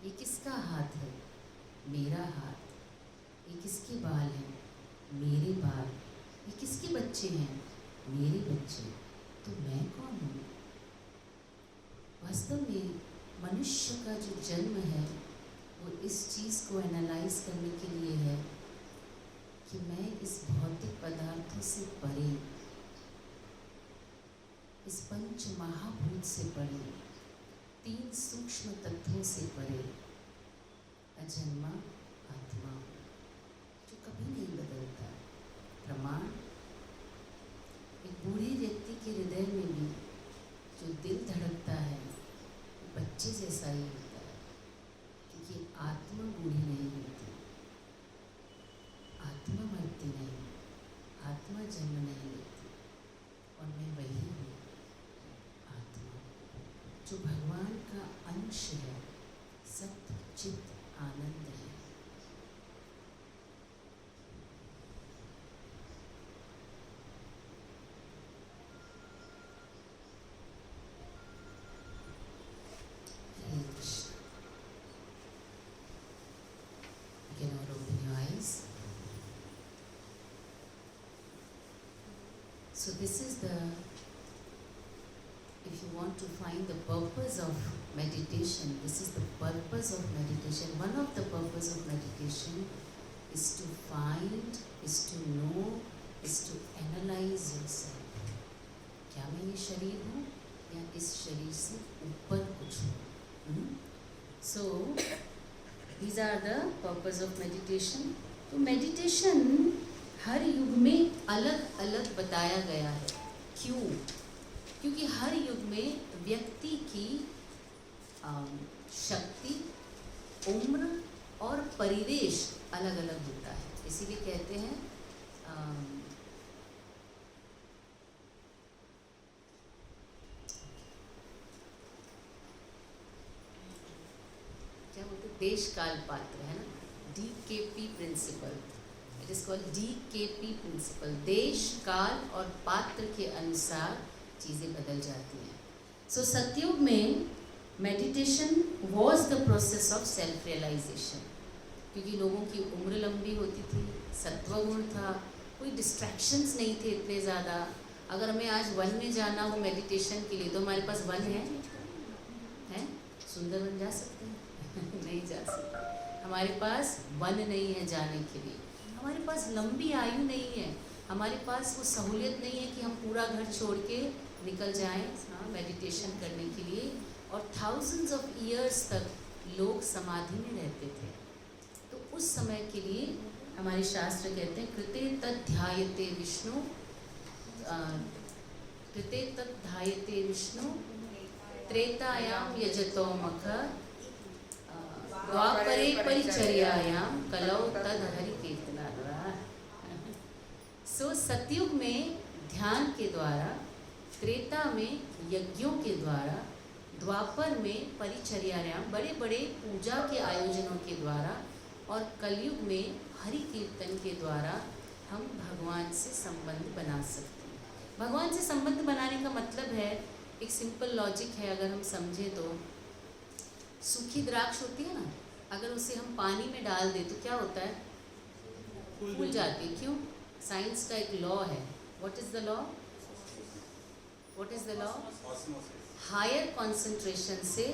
ये किसका हाथ है? मेरा हाथ। ये किसके बाल हैं? मेरे बाल। ये किसके बच्चे हैं? मेरे बच्चे। तो मैं कौन हूँ? वास्तव में मनुष्य का जो जन्म है वो इस चीज़ को एनालाइज करने के लिए है कि मैं इस भौतिक पदार्थों से परे, इस पंच महाभूत से परे, 3 सूक्ष्म तत्वों से परे अजन्मा आत्मा जो कभी नहीं बदलता। प्रमाण बच्चे जैसा ही होता है, क्योंकि आत्मा बूढ़ी नहीं होती, आत्मा मरती नहीं, आत्मा जन्म नहीं लेती, और मैं वही हूँ आत्मा, जो भगवान का अंश है, सत्य चित्त आनंद है। You can all open your eyes. So this is the, if you want to find the purpose of meditation, this is the purpose of meditation. One of the purpose of meditation is to find, is to know, is to analyze yourself. क्या मैं ये शरीर हूँ या इस शरीर से ऊपर कुछ हूँ? So these are the purpose of meditation. तो meditation हर युग में अलग अलग बताया गया है। क्यों? क्योंकि हर युग में व्यक्ति की शक्ति, उम्र और परिवेश अलग अलग होता है। इसीलिए कहते हैं क्या बोलते, देश काल पात्र, है ना, DKP principle. It is called DKP principle. देश, काल और पात्र के अनुसार चीज़ें बदल जाती हैं। सो सतयुग में meditation was the process of self realization, क्योंकि लोगों की उम्र लंबी होती थी, सत्वगुण था, कोई डिस्ट्रैक्शंस नहीं थे इतने ज़्यादा। अगर हमें आज वन में जाना हो मेडिटेशन के लिए तो हमारे पास वन है? सुंदरवन जा सकते हैं? नहीं जा सकते। हमारे पास वन नहीं है जाने के लिए, हमारे पास लंबी आयु नहीं है, हमारे पास वो सहूलियत नहीं है कि हम पूरा घर छोड़ के निकल जाएं मेडिटेशन करने के लिए। और थाउजेंड्स ऑफ ईयर्स तक लोग समाधि में रहते थे। तो उस समय के लिए हमारे शास्त्र कहते हैं कृते तत् ध्यायते विष्णु, कृते तत् ध्यायते विष्णु त्रेतायाम यजतो मख, द्वापरे परिचर्यायाम कलौ तद हरि कीर्तना। सो सतयुग में ध्यान के द्वारा, त्रेता में यज्ञों के द्वारा, द्वापर में परिचर्यायाम बड़े बड़े पूजा के आयोजनों के द्वारा, और कलयुग में हरि कीर्तन के द्वारा हम भगवान से संबंध बना सकते हैं। भगवान से संबंध बनाने का मतलब है, एक सिंपल लॉजिक है, अगर हम समझें तो सूखी द्राक्ष होती है ना, अगर उसे हम पानी में डाल दें तो क्या होता है? फूल जाती है। क्यों? साइंस का एक लॉ है। What is the law? What is the law? Higher concentration से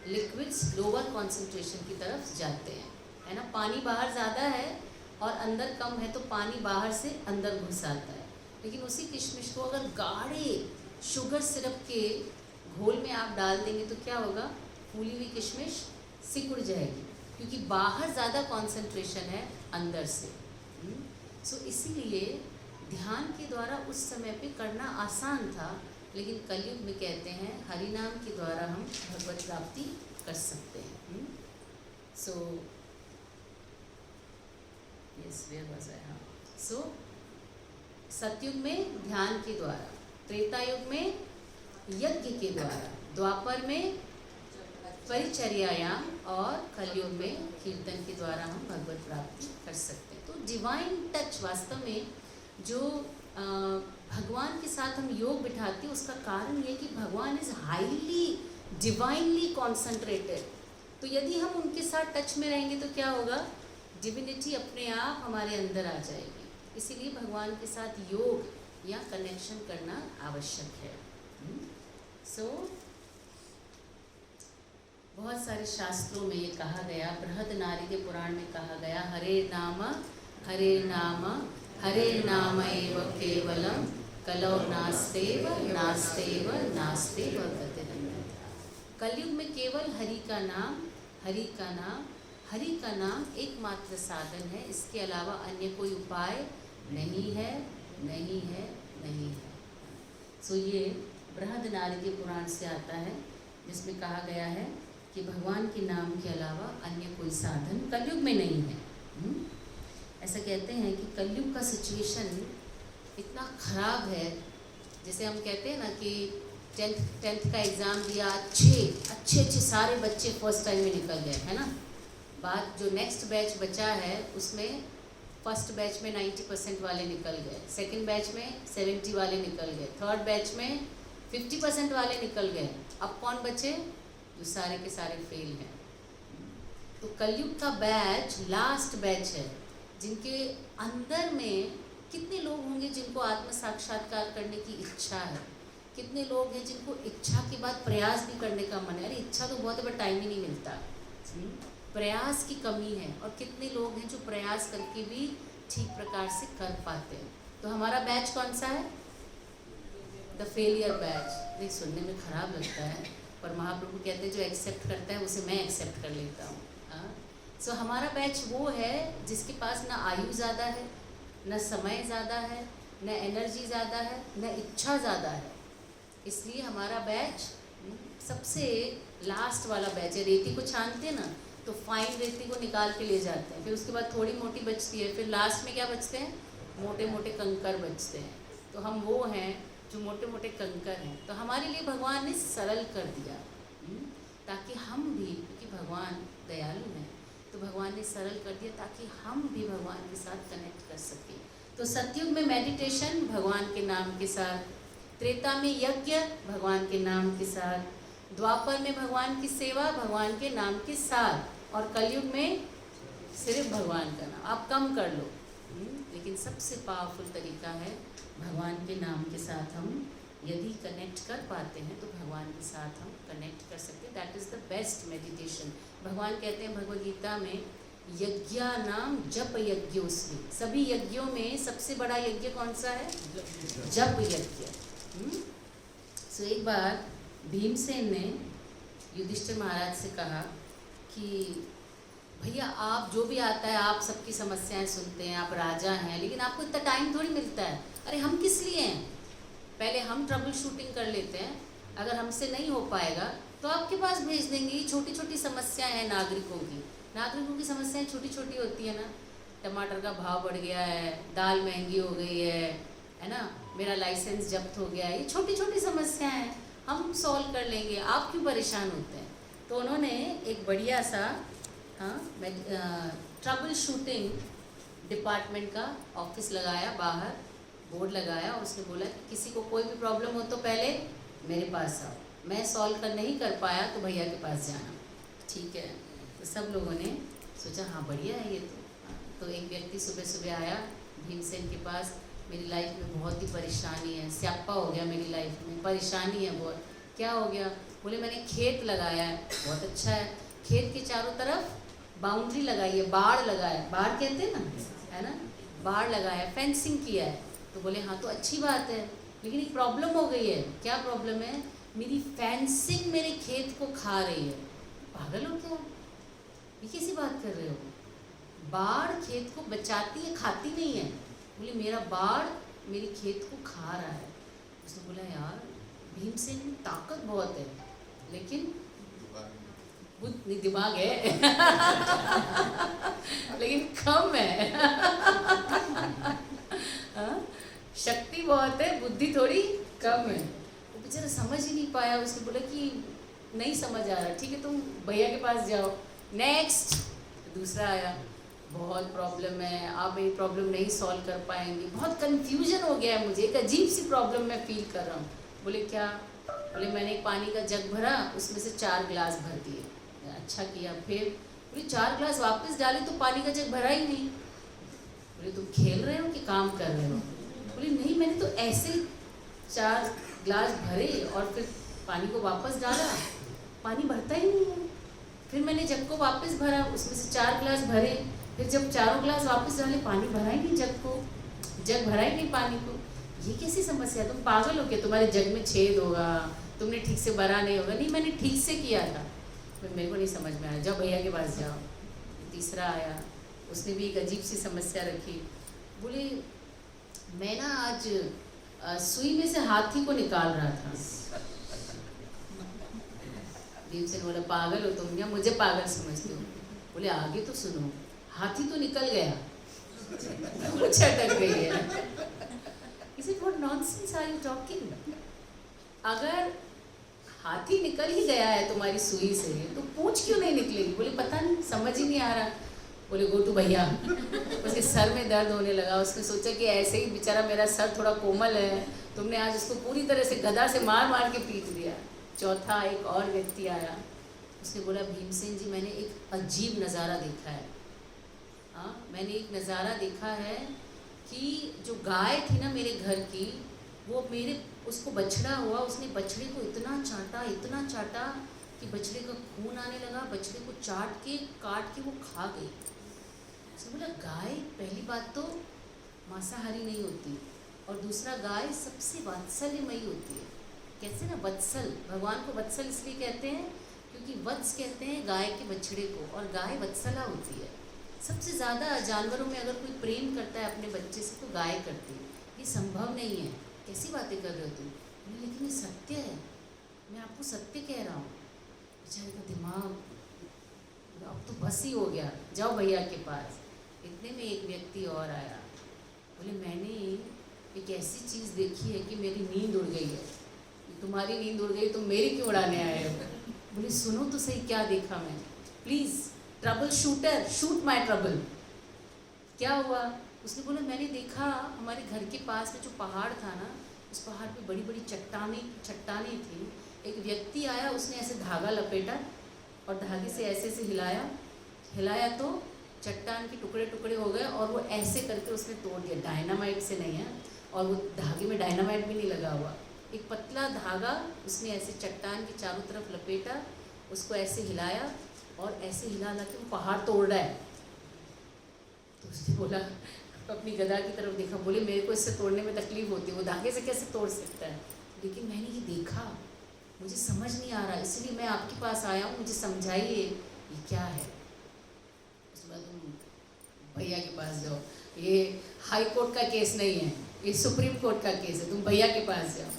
लिक्विड्स लोअर कॉन्सेंट्रेशन की तरफ जाते हैं, है ना। पानी बाहर ज़्यादा है और अंदर कम है तो पानी बाहर से अंदर घुस आता है। लेकिन उसी किशमिश को अगर गाढ़े शुगर सिरप के घोल में आप डाल देंगे तो क्या होगा? फूली हुई किशमिश सिकुड़ जाएगी, क्योंकि बाहर ज़्यादा कॉन्सेंट्रेशन है अंदर से। सो इसीलिए ध्यान के द्वारा उस समय पे करना आसान था, लेकिन कलयुग में कहते हैं हरि नाम के द्वारा हम भगवत प्राप्ति कर सकते हैं। So yes, where was I? हाँ, सो सतयुग में ध्यान के द्वारा, त्रेता युग में यज्ञ के द्वारा, द्वापर में परिचर्यायाम और कलयुग में कीर्तन के द्वारा हम भगवत प्राप्ति कर सकते हैं। तो डिवाइन टच वास्तव में जो भगवान के साथ हम योग बिठाते हैं, उसका कारण ये कि भगवान इज़ हाईली डिवाइनली कॉन्सेंट्रेटेड। तो यदि हम उनके साथ टच में रहेंगे तो क्या होगा? डिविनिटी अपने आप हमारे अंदर आ जाएगी। इसीलिए भगवान के साथ योग या कनेक्शन करना आवश्यक है। सो बहुत सारे शास्त्रों में ये कहा गया, बृहदनारिके पुराण में कहा गया, हरे नाम हरे नाम एव केवलम कलौ नास्तेव नास्तेव नास्तेव गतिरन्यथा। कलयुग में केवल हरि का नाम, हरि का नाम, हरि का नाम एकमात्र साधन है। इसके अलावा अन्य कोई उपाय नहीं है, नहीं है, नहीं है। सो ये बृहदनारिके पुराण से आता है, जिसमें कहा गया है कि भगवान के नाम के अलावा अन्य कोई साधन कलयुग में नहीं है। ऐसा कहते हैं कि कलयुग का सिचुएशन इतना ख़राब है, जैसे हम कहते हैं ना कि टेंथ का एग्ज़ाम दिया, अच्छे सारे बच्चे फर्स्ट टाइम में निकल गए, है ना। बाद जो नेक्स्ट बैच बचा है उसमें फर्स्ट बैच में 90% वाले निकल गए, सेकंड बैच में 70 वाले निकल गए, थर्ड बैच में 50% वाले निकल गए। अब कौन बचे? जो सारे के सारे फेल हैं। तो कलयुग का बैच लास्ट बैच है, जिनके अंदर में कितने लोग होंगे जिनको आत्म साक्षात्कार करने की इच्छा है, कितने लोग हैं जिनको इच्छा के बाद प्रयास भी करने का मन है। अरे इच्छा तो बहुत है बट टाइम ही नहीं मिलता, प्रयास की कमी है। और कितने लोग हैं जो प्रयास करके भी ठीक प्रकार से कर पाते हैं। तो हमारा बैच कौन सा है? The failure batch. नहीं, सुनने में ख़राब लगता है पर महाप्रभु कहते हैं जो एक्सेप्ट करता है उसे मैं एक्सेप्ट कर लेता हूँ। सो हमारा बैच वो है जिसके पास ना आयु ज़्यादा है, न समय ज़्यादा है, न एनर्जी ज़्यादा है, न इच्छा ज़्यादा है। इसलिए हमारा बैच सबसे लास्ट वाला बैच है। रेती को छानते हैं ना तो फाइन रेती को निकाल के ले जाते हैं, फिर उसके बाद थोड़ी मोटी बचती है, फिर लास्ट में क्या बचते हैं? मोटे मोटे कंकर बचते हैं। तो हम वो हैं जो मोटे मोटे कंकर हैं। तो हमारे लिए भगवान ने सरल कर दिया ताकि हम भी, क्योंकि भगवान दयालु हैं, तो भगवान ने सरल कर दिया ताकि हम भी भगवान के साथ कनेक्ट कर सकें। तो सतयुग में मेडिटेशन भगवान के नाम के साथ, त्रेता में यज्ञ भगवान के नाम के साथ, द्वापर में भगवान की सेवा भगवान के नाम के साथ, और कलयुग में सिर्फ भगवान का नाम। आप कम कर लो, लेकिन सबसे पावरफुल तरीका है भगवान के नाम के साथ हम यदि कनेक्ट कर पाते हैं तो भगवान के साथ हम कनेक्ट कर सकते हैं। That is the best meditation. भगवान कहते हैं भगवद गीता में, यज्ञा नाम जप यज्ञोस्मि। सभी यज्ञों में सबसे बड़ा यज्ञ कौन सा है? जप यज्ञ। सो एक बार भीमसेन ने युधिष्ठिर महाराज से कहा कि भैया आप जो भी आता है आप सबकी समस्याएं सुनते हैं, आप राजा हैं, लेकिन आपको इतना टाइम थोड़ी मिलता है। अरे हम किस लिए हैं? पहले हम ट्रबल शूटिंग कर लेते हैं, अगर हमसे नहीं हो पाएगा तो आपके पास भेज देंगे। छोटी छोटी समस्याएं हैं नागरिकों की समस्याएं छोटी छोटी होती है ना। टमाटर का भाव बढ़ गया है, दाल महंगी हो गई है ना, मेरा लाइसेंस जब्त हो गया है, ये छोटी छोटी समस्याएं हैं, हम सॉल्व कर लेंगे, आप क्यों परेशान होते हैं? तो उन्होंने एक बढ़िया सा ट्रबल शूटिंग डिपार्टमेंट का ऑफिस लगाया, बाहर बोर्ड लगाया, और उसने बोला कि किसी को कोई भी प्रॉब्लम हो तो पहले मेरे पास आओ, मैं सॉल्व कर नहीं कर पाया तो भैया के पास जाना। ठीक है, तो सब लोगों ने सोचा हाँ बढ़िया है ये तो एक व्यक्ति सुबह सुबह आया भीमसेन के पास, मेरी लाइफ में बहुत ही परेशानी है, स्यापा हो गया मेरी लाइफ में, परेशानी है बहुत। क्या हो गया? बोले मैंने खेत लगाया है। बहुत अच्छा है, खेत के चारों तरफ बाउंड्री लगाई है, बाड़ लगाया है, बाड़ कहते हैं ना, है ना, बाड़ लगाया, फेंसिंग किया है। तो बोले हाँ तो अच्छी बात है, लेकिन एक प्रॉब्लम हो गई है। क्या प्रॉब्लम है? मेरी फेंसिंग मेरे खेत को खा रही है। पागल हो क्या? ये कैसी बात कर रहे हो? बाढ़ खेत को बचाती है, खाती नहीं है। बोले मेरा बाढ़ मेरे खेत को खा रहा है। उसने बोला यार भीमसेन में ताकत बहुत है, लेकिन दिमाग है लेकिन कम है शक्ति बहुत है, बुद्धि थोड़ी कम है। वो बेचारा समझ ही नहीं पाया। उसने बोला कि नहीं समझ आ रहा, ठीक है तुम भैया के पास जाओ। नेक्स्ट दूसरा आया, बहुत प्रॉब्लम है, आप मेरी प्रॉब्लम नहीं सॉल्व कर पाएंगे, बहुत कंफ्यूजन हो गया है मुझे, एक अजीब सी प्रॉब्लम मैं फील कर रहा हूँ। बोले क्या? बोले मैंने एक पानी का जग भरा, उसमें से 4 गिलास भर दिए। अच्छा किया। फिर बोले 4 गिलास वापस डाले तो पानी का जग भरा ही नहीं। बोले तुम खेल रहे हो कि काम कर रहे हो? बोले नहीं, मैंने तो ऐसे 4 गिलास भरे और फिर पानी को वापस डाला, पानी भरता ही नहीं है। फिर मैंने जग को वापस भरा, उसमें से 4 गिलास भरे, फिर जब चारों गिलास वापस डाले पानी भरा ही नहीं, जग भरा ही नहीं पानी को। ये कैसी समस्या? तुम पागल हो क्या? तुम्हारे जग में छेद होगा, तुमने ठीक से भरा नहीं होगा। नहीं मैंने ठीक से किया था, फिर मेरे को नहीं समझ में आया, जाओ भैया के पास जाओ। तीसरा आया, उसने भी एक अजीब सी समस्या रखी। बोले मैं ना आज सुई में से हाथी को निकाल रहा था। भीमसेन बोला पागल हो तुम या मुझे पागल समझते हो? बोले आगे तो सुनो, हाथी तो निकल गया, कुछ अटक गई है। He said, what nonsense are you talking? अगर हाथी निकल ही गया है तुम्हारी सुई से तो पूंछ क्यों नहीं निकलेगी? बोले पता नहीं, समझ ही नहीं आ रहा। बोले गो टू भैया। उसके सर में दर्द होने लगा। उसने सोचा कि ऐसे ही बेचारा मेरा सर थोड़ा कोमल है, तुमने आज उसको पूरी तरह से गदा से मार मार के पीट दिया। चौथा एक और व्यक्ति आया, उसने बोला भीमसेन जी मैंने एक अजीब नज़ारा देखा है। हाँ, मैंने एक नज़ारा देखा है कि जो गाय थी ना मेरे घर की, वो मेरे उसको बछड़ा हुआ, उसने बछड़े को इतना चाटा कि बछड़े का खून आने लगा। बछड़े को काट के वो खा गई। उसने बोला गाय पहली बात तो मांसाहारी नहीं होती, और दूसरा गाय सबसे वात्सल्यमयी होती है। कैसे ना, वत्सल, भगवान को वत्सल इसलिए कहते हैं क्योंकि वत्स कहते हैं गाय के बछड़े को, और गाय वत्सला होती है। सबसे ज़्यादा जानवरों में अगर कोई प्रेम करता है अपने बच्चे से तो गाय करती है। ये संभव नहीं है, कैसी बातें कर रहे हो तुम? लेकिन ये सत्य है, मैं आपको सत्य कह रहा हूँ। बेचारे का दिमाग अब तो बस ही हो गया, जाओ भैया के पास। इतने में एक व्यक्ति और आया, बोले मैंने एक ऐसी चीज़ देखी है कि मेरी नींद उड़ गई है। तुम्हारी नींद उड़ गई, तुम मेरी क्यों उड़ाने आए हो? बोले सुनो तो सही क्या देखा मैं, please trouble shooter, shoot my trouble. क्या हुआ? उसने बोला मैंने देखा हमारे घर के पास में जो पहाड़ था ना, उस पहाड़ पे बड़ी बड़ी चट्टानें थी। एक व्यक्ति आया, उसने ऐसे धागा लपेटा और धागे से ऐसे ऐसे हिलाया तो चट्टान के टुकड़े टुकड़े हो गए, और वो ऐसे करके उसने तोड़ दिया। डायनामाइट से नहीं है, और वो धागे में डायनामाइट भी नहीं लगा हुआ। एक पतला धागा उसने ऐसे चट्टान के चारों तरफ लपेटा, उसको ऐसे हिलाया और ऐसे हिला के वो पहाड़ तोड़ रहा है। तो उसने बोला, अपनी गदा की तरफ देखा, बोले मेरे को इससे तोड़ने में तकलीफ होती है, वो धागे से कैसे तोड़ सकता है? लेकिन मैंने ये देखा, मुझे समझ नहीं आ रहा, इसलिए मैं आपके पास आया हूँ, मुझे समझाइए ये क्या है। उसके बाद तुम भैया के पास जाओ, ये हाई कोर्ट का केस नहीं है, ये सुप्रीम कोर्ट का केस है, तुम भैया के पास जाओ।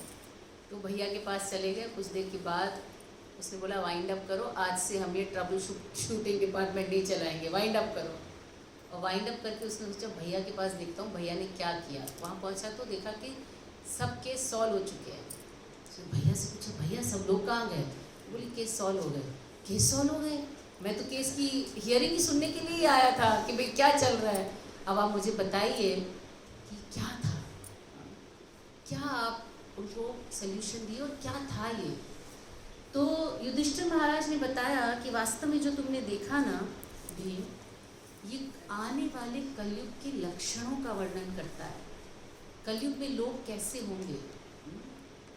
तो भैया के पास चले गए। कुछ देर के बाद उसने बोला वाइंड अप करो, आज से हम ये ट्रबल शूटिंग डिपार्टमेंट नहीं चलाएंगे, वाइंड अप करो। और वाइंड अप करके उसने सोचा भैया के पास देखता हूँ भैया ने क्या किया। वहाँ पहुँचा तो देखा कि सब केस सॉल्व हो चुके हैं। तो भैया से पूछा भैया सब लोग कहाँ गए? बोली केस सॉल्व हो गए। केस सॉल्व हो गए? मैं तो केस की हियरिंग ही सुनने के लिए आया था कि भाई क्या चल रहा है। अब आप मुझे बताइए कि क्या था, क्या आप उनको सल्यूशन दिए और क्या था ये। तो युधिष्ठिर महाराज ने बताया कि वास्तव में जो तुमने देखा ना भीम, ये आने वाले कलयुग के लक्षणों का वर्णन करता है। कलयुग में लोग कैसे होंगे,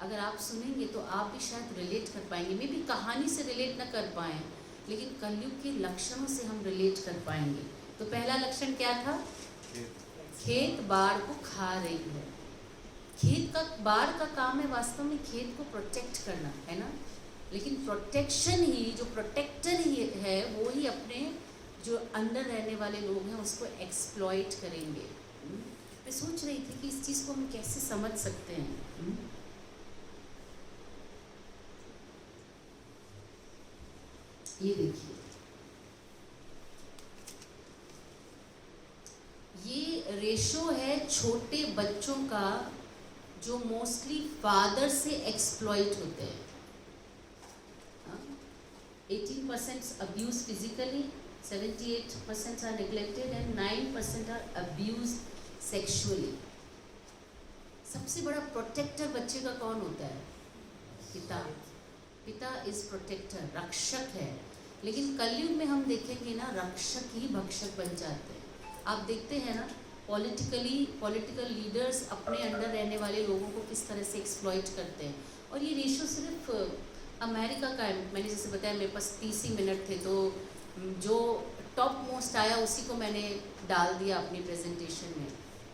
अगर आप सुनेंगे तो आप भी शायद रिलेट कर पाएंगे। मे भी कहानी से रिलेट ना कर पाएँ, लेकिन कलयुग के लक्षणों से हम रिलेट कर पाएंगे। तो पहला लक्षण क्या था? खेत बाढ़ को खा रही है। खेत का बाढ़ का काम है वास्तव में खेत को प्रोटेक्ट करना, है ना। लेकिन प्रोटेक्शन ही, जो प्रोटेक्टर ही है, वो ही अपने जो अंदर रहने वाले लोग हैं उसको एक्सप्लॉइट करेंगे। मैं सोच रही थी कि इस चीज़ को हम कैसे समझ सकते हैं। ये देखिए, ये रेशो है छोटे बच्चों का जो मोस्टली फादर से एक्सप्लॉइट होते हैं। 18% abuse physically, 78% are neglected and 9% are abused sexually. सबसे बड़ा प्रोटेक्टर बच्चे का कौन होता है? पिता। पिता इज प्रोटेक्टर, रक्षक है। लेकिन कलयुग में हम देखेंगे ना, रक्षक ही भक्षक बन जाते हैं। आप देखते हैं ना, पॉलिटिकल लीडर्स अपने अंडर रहने वाले लोगों को किस तरह से एक्सप्लॉइट करते हैं। और ये रेशो सिर्फ अमेरिका का है। मैंने जैसे बताया मेरे पास 30 ही मिनट थे, तो जो टॉप मोस्ट आया उसी को मैंने डाल दिया अपनी प्रेजेंटेशन में।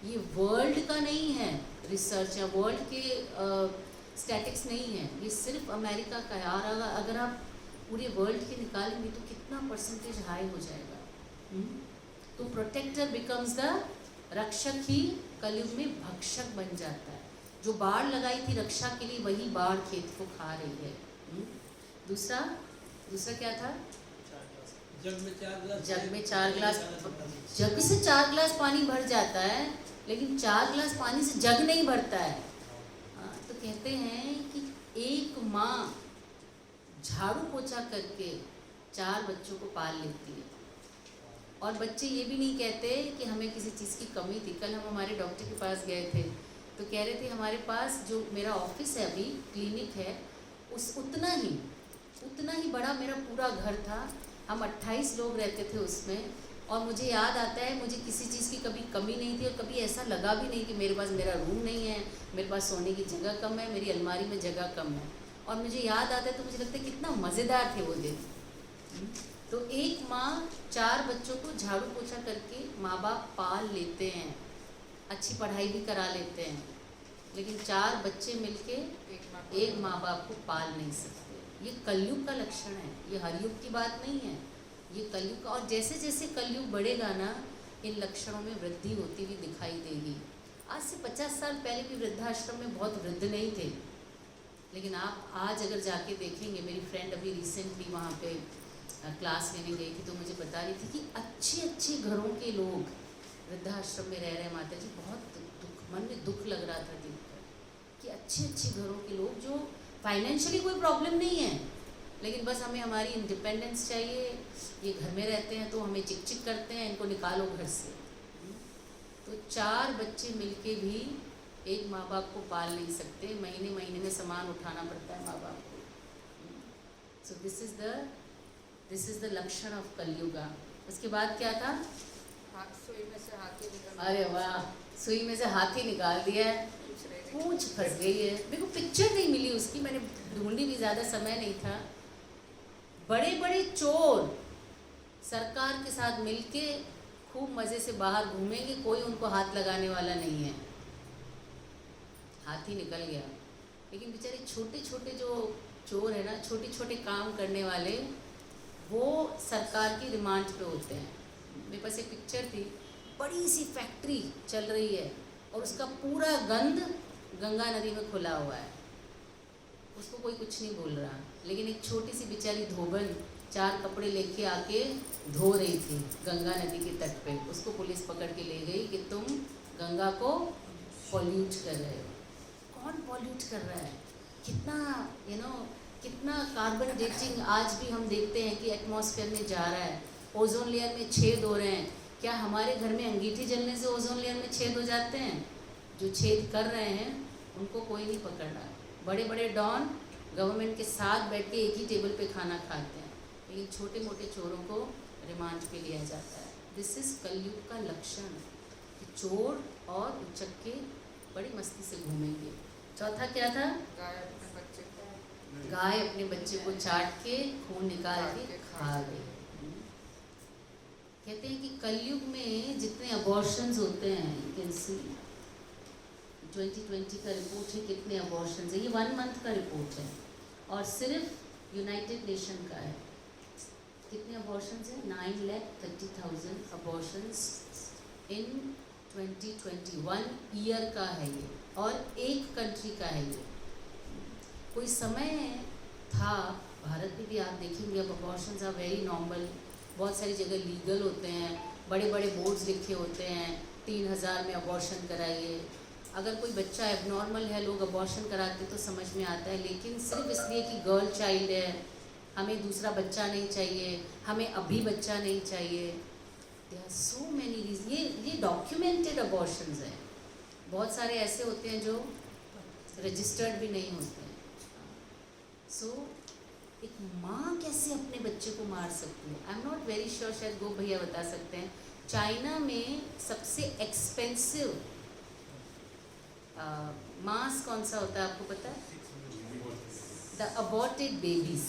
ये वर्ल्ड का नहीं है रिसर्च, या वर्ल्ड के स्टैटिक्स नहीं है, ये सिर्फ अमेरिका का है। और अगर आप पूरे वर्ल्ड के निकालेंगे तो कितना परसेंटेज हाई हो जाएगा। तो प्रोटेक्टर बिकम्स द, रक्षक ही कलयुग में भक्षक बन जाता है। जो बाढ़ लगाई थी रक्षा के लिए, वही बाढ़ खेत को खा रही है। दूसरा, दूसरा क्या था? जग में 4 गिलास, जग में 4 गिलास, जग से 4 गिलास पानी भर जाता है, लेकिन 4 गिलास पानी से जग नहीं भरता है। तो कहते हैं कि एक माँ झाड़ू पोछा करके 4 बच्चों को पाल लेती है। और बच्चे ये भी नहीं कहते कि हमें किसी चीज़ की कमी थी। कल हम हमारे डॉक्टर के पास गए थे, तो कह रहे थे हमारे पास जो मेरा ऑफिस है, अभी क्लिनिक है, उतना ही बड़ा मेरा पूरा घर था। हम 28 लोग रहते थे उसमें, और मुझे याद आता है मुझे किसी चीज़ की कभी कमी नहीं थी, और कभी ऐसा लगा भी नहीं कि मेरे पास मेरा रूम नहीं है, मेरे पास सोने की जगह कम है, मेरी अलमारी में जगह कम है। और मुझे याद आता है तो मुझे लगता है कितना मज़ेदार थे वो दिन। तो एक माँ 4 बच्चों को झाड़ू पोछा करके माँ बाप पाल लेते हैं, अच्छी पढ़ाई भी करा लेते हैं, लेकिन 4 बच्चे मिलके एक माँ बाप को पाल नहीं सकते। ये कलयुग का लक्षण है, ये हरयुग की बात नहीं है, ये कलयुग का। और जैसे जैसे कलयुग बढ़ेगा ना, इन लक्षणों में वृद्धि होती हुई दिखाई देगी। आज से 50 साल पहले भी वृद्धाश्रम में बहुत वृद्ध नहीं थे, लेकिन आप आज अगर जाके देखेंगे, मेरी फ्रेंड अभी रिसेंटली वहाँ पे क्लास लेने गई थी, तो मुझे बता रही थी कि अच्छे घरों के लोग वृद्धाश्रम में रह रहे हैं। माता जी, बहुत मन में दुख लग रहा था देखकर कि अच्छे घरों के लोग, जो फाइनेंशियली कोई प्रॉब्लम नहीं है, लेकिन बस हमें हमारी इंडिपेंडेंस चाहिए, ये घर में रहते हैं तो हमें चिक करते हैं, इनको निकालो घर से। तो 4 बच्चे मिलके भी एक माँ बाप को पाल नहीं सकते, महीने में सामान उठाना पड़ता है माँ बाप को। सो दिस इज द लक्षण ऑफ कलयुगा। उसके बाद क्या था? सुई में से हाथी निकल। अरे वाह, सुई में से हाथी निकाल दिया है, पूंछ फंस गई है। मेरे को पिक्चर नहीं मिली उसकी, मैंने ढूंढी भी, ज़्यादा समय नहीं था। बड़े चोर सरकार के साथ मिलके खूब मज़े से बाहर घूमेंगे, कोई उनको हाथ लगाने वाला नहीं है। हाथी निकल गया, लेकिन बेचारे छोटे जो चोर है ना, छोटे काम करने वाले, वो सरकार की रिमांड पे होते हैं। मेरे पास एक पिक्चर थी, बड़ी सी फैक्ट्री चल रही है और उसका पूरा गंद गंगा नदी में खुला हुआ है, उसको कोई कुछ नहीं बोल रहा, लेकिन एक छोटी सी बेचारी धोबन 4 कपड़े लेके आके धो रही थी गंगा नदी के तट पे। उसको पुलिस पकड़ के ले गई कि तुम गंगा को पॉल्यूट कर रहे हो। कौन पॉल्यूट कर रहा है? कितना कार्बन डेटिंग आज भी हम देखते हैं कि एटमॉस्फेयर में जा रहा है, ओजोन लेयर में छेद हो रहे हैं। क्या हमारे घर में अंगीठी जलने से ओजोन लेयर में छेद हो जाते हैं? जो छेद कर रहे हैं उनको कोई नहीं पकड़ रहा। बड़े डॉन गवर्नमेंट के साथ बैठ के एक ही टेबल पे खाना खाते हैं, लेकिन छोटे मोटे चोरों को रिमांड पे लिया जाता है। दिस इज़ कलयुग का लक्षण कि चोर और उचक्के बड़ी मस्ती से घूमेंगे। चौथा क्या था? गाय अपने बच्चे को चाट के खून निकाल के खा गई। कहते हैं कि कलयुग में जितने अबॉर्शंस होते हैं, यू कैन सी 2020 का रिपोर्ट है कितने अबॉर्शंस है। ये 1 मंथ का रिपोर्ट है और सिर्फ यूनाइटेड नेशन का है। कितने अबॉर्शंस हैं? 9,30,000 अबॉर्शंस इन 2021 ईयर का है ये, और एक कंट्री का है ये। कोई समय था, भारत में भी आप देखेंगे अब अबॉर्शंस आर वेरी नॉर्मल, बहुत सारी जगह लीगल होते हैं, बड़े बोर्ड्स लिखे होते हैं 3,000 में अबॉर्शन कराइए। अगर कोई बच्चा एबनॉर्मल है, लोग अबॉर्शन कराते तो समझ में आता है, लेकिन सिर्फ इसलिए कि गर्ल चाइल्ड है, हमें दूसरा बच्चा नहीं चाहिए, हमें अभी बच्चा नहीं चाहिए, there are so many reason. ये डॉक्यूमेंटेड अबॉर्शंस हैं। बहुत सारे ऐसे होते हैं जो रजिस्टर्ड भी नहीं होते हैं। सो एक माँ कैसे अपने बच्चे को मार सकती है? आई एम नॉट वेरी श्योर, शायद गो भैया बता सकते हैं। चाइना में सबसे एक्सपेंसिव मांस कौन सा होता है, आपको पता है? The aborted babies,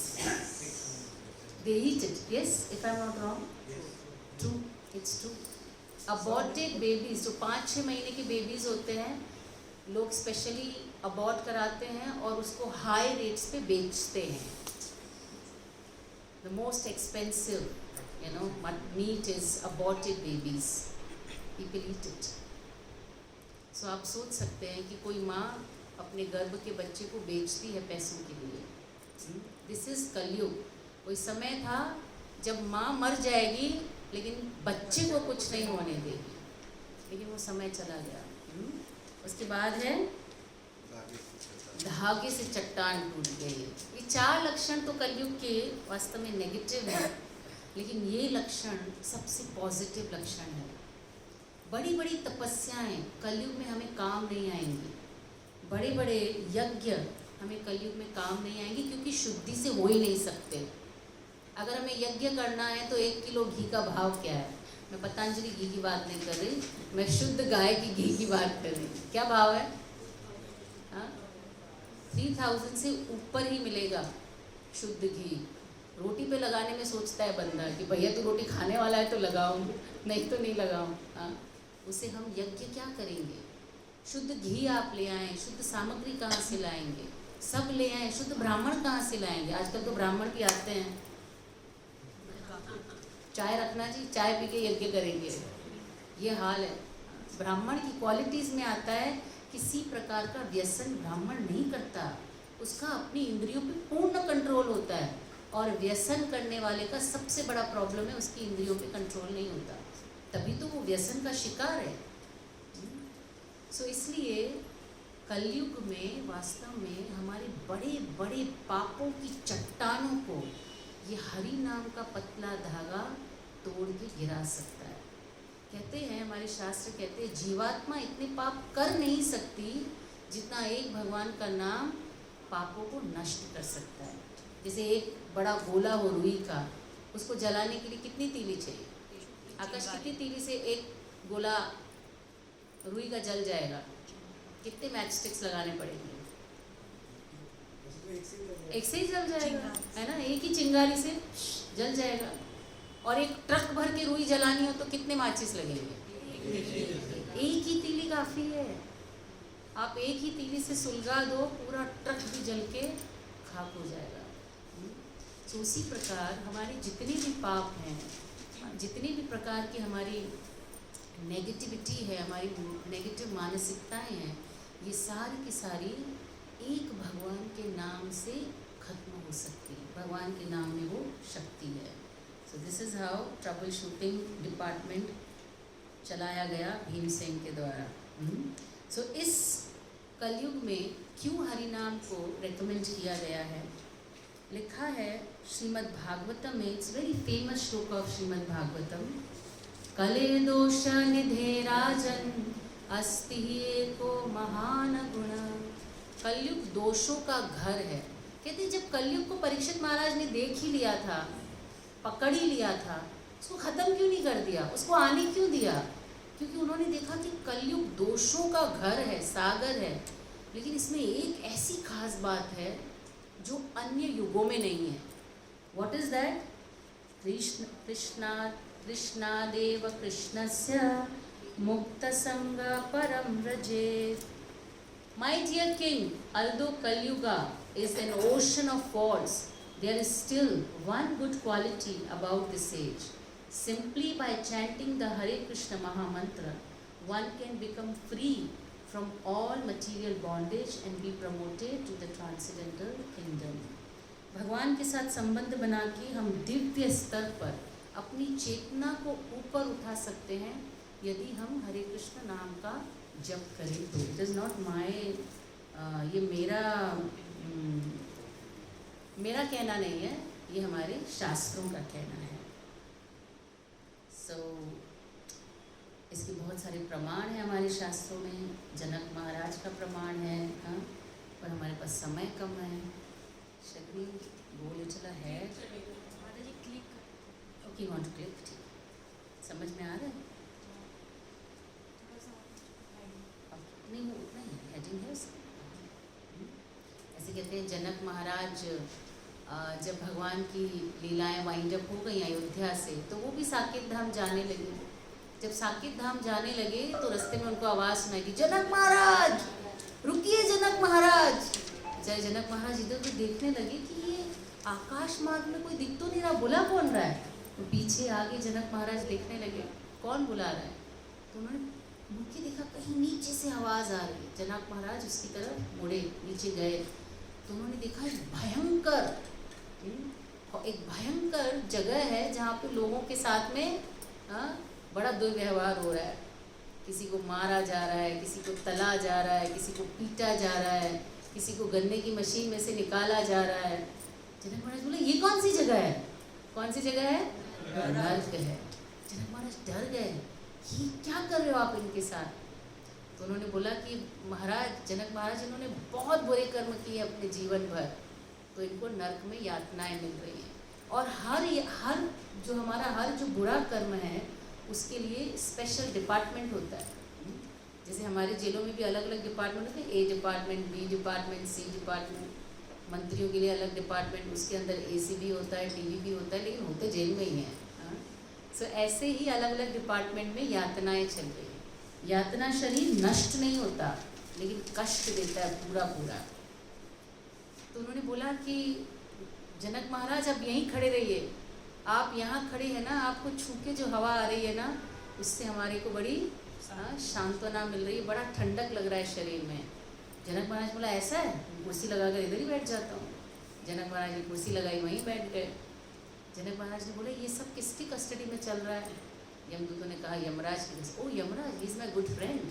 they eat it, yes, if I am not wrong, true, it's true. Aborted babies जो 5-6 महीने के बेबीज होते हैं, लोग स्पेशली अबॉर्ट कराते हैं और उसको हाई रेट्स पे बेचते हैं। The most expensive meat is aborted babies, people eat it. So आप सोच सकते हैं कि कोई माँ अपने गर्भ के बच्चे को बेचती है पैसों के लिए। दिस इज कलयुग। कोई समय था जब माँ मर जाएगी लेकिन बच्चे को कुछ नहीं होने देगी, लेकिन वो समय चला गया। उसके बाद है धागे से चट्टान टूट गई। ये 4 लक्षण तो कलयुग के वास्तव में नेगेटिव है, लेकिन ये लक्षण सबसे पॉजिटिव लक्षण है। बड़ी बड़ी तपस्याएं कलयुग में हमें काम नहीं आएंगी, बड़े बड़े यज्ञ हमें कलयुग में काम नहीं आएंगे, क्योंकि शुद्धि से हो ही नहीं सकते। अगर हमें यज्ञ करना है तो 1 किलो घी का भाव क्या है? मैं पतंजलि घी की बात नहीं कर रही, मैं शुद्ध गाय की घी की बात कर रही। क्या भाव है? 3000 से ऊपर ही मिलेगा शुद्ध घी। रोटी पे लगाने में सोचता है बंदा कि भैया तू रोटी खाने वाला है तो लगाऊं, नहीं तो नहीं लगाऊं। उसे हम यज्ञ क्या करेंगे? शुद्ध घी आप ले आएँ, शुद्ध सामग्री कहाँ से लाएंगे? सब ले आएँ, शुद्ध ब्राह्मण कहाँ से लाएंगे? आजकल तो ब्राह्मण भी आते हैं, चाय रखना जी, चाय पी के यज्ञ करेंगे, ये हाल है। ब्राह्मण की क्वालिटीज़ में आता है किसी प्रकार का व्यसन ब्राह्मण नहीं करता, उसका अपनी इंद्रियों पे पूर्ण कंट्रोल होता है। और व्यसन करने वाले का सबसे बड़ा प्रॉब्लम है उसकी इंद्रियों पे कंट्रोल नहीं होता, तभी तो वो व्यसन का शिकार है। सो इसलिए कलयुग में वास्तव में हमारे बड़े बड़े पापों की चट्टानों को ये हरि नाम का पतला धागा तोड़ के गिरा सकता है। कहते हैं, हमारे शास्त्र कहते हैं, जीवात्मा इतने पाप कर नहीं सकती जितना एक भगवान का नाम पापों को नष्ट कर सकता है। जैसे एक बड़ा गोला हो रुई का, उसको जलाने के लिए कितनी तीली चाहिए? आकाश, कितनी तीली से एक गोला रुई का जल जाएगा? कितने मैच स्टिक्स लगाने पड़ेंगे? एक से ही जल जाएगा, है ना? एक ही चिंगारी से जल जाएगा। और एक ट्रक भर के रुई जलानी हो तो कितने माचिस लगेंगे? एक ही तीली काफ़ी है। आप एक ही तीली से सुलगा दो, पूरा ट्रक भी जल के खाक हो जाएगा। तो उसी प्रकार हमारे जितने भी पाप हैं, जितनी भी प्रकार की हमारी नेगेटिविटी है, हमारी नेगेटिव मानसिकताएं हैं, ये सारी की सारी एक भगवान के नाम से खत्म हो सकती है। भगवान के नाम में वो शक्ति है। So this is how trouble shooting department चलाया गया भीमसेन के द्वारा। सो इस कलयुग में क्यों हरि नाम को रेकमेंड किया गया है? लिखा है श्रीमद् भागवतम में, इट्स वेरी फेमस श्लोक ऑफ श्रीमद् भागवतम, कले दोष निधे राजन अस्ति एको महान गुण। कलयुग दोषों का घर है। कहते हैं जब कलयुग को परीक्षित महाराज ने देख ही लिया था, पकड़ ही लिया था, उसको ख़त्म क्यों नहीं कर दिया? उसको आने क्यों दिया? क्योंकि उन्होंने देखा कि कलयुग दोषों का घर है, सागर है। लेकिन इसमें एक ऐसी खास बात है जो अन्य युगों में नहीं है। What is that? कृष्णादेव कृष्णस्य मुक्तसंग परम व्रजेत। My dear king, although Kalyuga is an ocean of faults, there is still one good quality about this age. Simply by chanting the Hare Krishna Mahamantra, one can become free from all material bondage and be promoted to the transcendental kingdom. भगवान के साथ संबंध बना के हम दिव्य स्तर पर अपनी चेतना को ऊपर उठा सकते हैं यदि हम हरे कृष्ण नाम का जप करें तो। इट इज़ नॉट माई, ये मेरा कहना नहीं है, ये हमारे शास्त्रों का कहना है। इसके बहुत सारे प्रमाण हैं हमारे शास्त्रों में। जनक महाराज का प्रमाण है, पर हमारे पास समय कम है। शक्ति बोले चला है, ओके, वांट टू क्लिक, ठीक, समझ में आ रहा है? नहीं, वो उतना ही हेडिंग है उसका। ऐसे कहते हैं जनक महाराज जब भगवान की लीलाएं वाइंड अप हो गई अयोध्या से, तो वो भी साकेत धाम जाने लगे। जब साकेत धाम जाने लगे तो रास्ते में उनको आवाज़ सुनाई दी, जनक महाराज रुकिए, जनक महाराज। जय जनक महाराज इधर उधर देखने लगे कि ये आकाश मार्ग में कोई दिख तो नहीं रहा, बुला कौन रहा है? तो पीछे आगे जनक महाराज देखने लगे कौन बुला रहा है। तो उन्होंने मुड़ के देखा कहीं नीचे से आवाज़ आ रही है। जनक महाराज उसकी तरफ मुड़े, नीचे गए तो उन्होंने देखा एक भयंकर और एक भयंकर जगह है जहाँ पे लोगों के साथ में बड़ा दुर्व्यवहार हो रहा है। किसी को मारा जा रहा है, किसी को तला जा रहा है, किसी को पीटा जा रहा है, किसी को गन्ने की मशीन में से निकाला जा रहा है। जनक महाराज बोले ये कौन सी जगह है? कौन सी जगह है? नर्क है। जनक महाराज डर गए, ये क्या कर रहे हो आप इनके साथ? तो उन्होंने बोला कि महाराज, जनक महाराज इन्होंने बहुत बुरे कर्म किए अपने जीवन भर, तो इनको नर्क में यातनाएं मिल रही हैं। और हर जो बुरा कर्म है उसके लिए स्पेशल डिपार्टमेंट होता है। जैसे हमारे जेलों में भी अलग अलग डिपार्टमेंट होते हैं, A department, B department, C department. मंत्रियों के लिए अलग डिपार्टमेंट, उसके अंदर एसी भी होता है, टीवी भी होता है, लेकिन होते जेल में ही हैं। सो ऐसे ही अलग अलग डिपार्टमेंट में यातनाएं चल रही हैं। यातना शरीर नष्ट नहीं होता, लेकिन कष्ट देता है पूरा पूरा। तो उन्होंने बोला कि जनक महाराज आप यहीं खड़े रहिए, आप यहाँ खड़े हैं ना, आपको छू के जो हवा आ रही है ना, उससे हमारे को बड़ी सांत्वना मिल रही है, बड़ा ठंडक लग रहा है शरीर में। जनक महाराज बोला ऐसा है, कुर्सी लगाकर इधर ही बैठ जाता हूँ। जनक महाराज ने कुर्सी लगाई, वहीं बैठ गए। जनक महाराज ने बोला ये सब किसकी कस्टडी में चल रहा है? यमदूतों ने कहा यमराज की। Oh Yamraj, he is my good friend.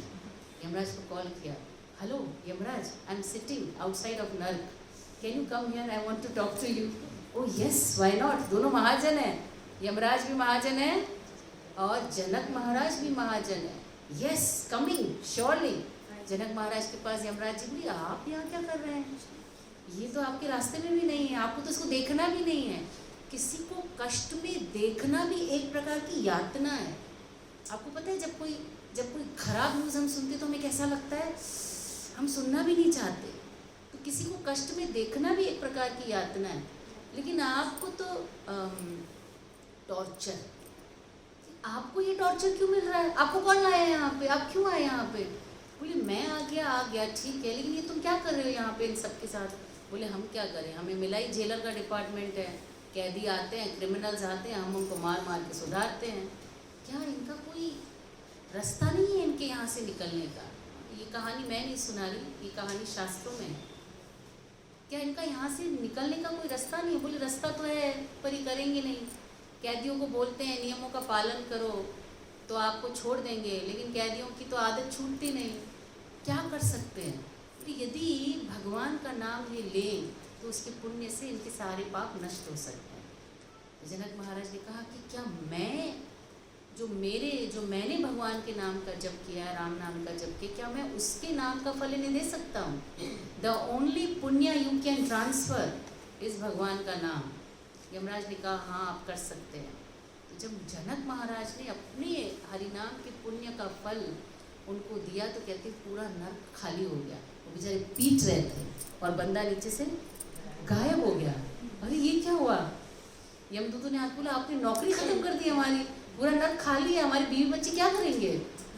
Yamraj को कॉल किया, hello Yamraj, I am sitting outside of narak, can you come here, I want to talk to you. Oh yes, why not. दोनों महाजन हैं, यमराज भी महाजन है और जनक महाराज भी महाजन है। Yes, coming surely. Janak Maharaj के पास यमराज जी बोली आप यहाँ क्या कर रहे हैं? ये तो आपके रास्ते में भी नहीं है, आपको तो इसको देखना भी नहीं है। किसी को कष्ट में देखना भी एक प्रकार की यातना है। आपको पता है जब कोई खराब न्यूज़ हम सुनते तो हमें कैसा लगता है, हम सुनना भी नहीं चाहते। तो किसी को कष्ट में देखना भी एक प्रकार की यातना है। लेकिन आपको तो टॉर्चर, आपको ये टॉर्चर क्यों मिल रहा है? आपको कौन लाया है यहाँ पे? आप क्यों आए यहाँ पे? बोले मैं आ गया ठीक है, लेकिन ये तुम क्या कर रहे हो यहाँ पे इन सब के साथ? बोले हम क्या करें, हमें मिला ही जेलर का डिपार्टमेंट है, कैदी आते हैं, क्रिमिनल्स आते हैं, हम उनको मार मार के सुधारते हैं। क्या इनका कोई रास्ता नहीं है इनके यहाँ से निकलने का? ये कहानी मैं नहीं सुना रही, ये कहानी शास्त्रों में है। क्या इनका यहाँ से निकलने का कोई रास्ता नहीं है? बोले रास्ता तो है, पर ये करेंगे नहीं। कैदियों को बोलते हैं नियमों का पालन करो तो आपको छोड़ देंगे, लेकिन कैदियों की तो आदत छूटती नहीं। क्या कर सकते हैं? तो यदि भगवान का नाम ये लें तो उसके पुण्य से इनके सारे पाप नष्ट हो सकते हैं। तो जनक महाराज ने कहा कि क्या मैं जो मैंने भगवान के नाम का जप किया है, राम नाम का जप किया, क्या मैं उसके नाम का फल इन्हें दे सकता हूँ? द ओनली पुण्य यू कैन ट्रांसफर इस भगवान का नाम। यमराज ने कहा हाँ आप कर सकते हैं। तो जब जनक महाराज ने अपने हरिनाम के पुण्य का फल उनको दिया तो कहते पूरा नर्क खाली हो गया। वो बेचारे पीट रहे थे और बंदा नीचे से गायब हो गया। अरे ये क्या हुआ? यमदूतों ने हाथ बोला आपने नौकरी खत्म कर दी हमारी, पूरा नर्क खाली है, हमारे बीवी बच्चे क्या करेंगे?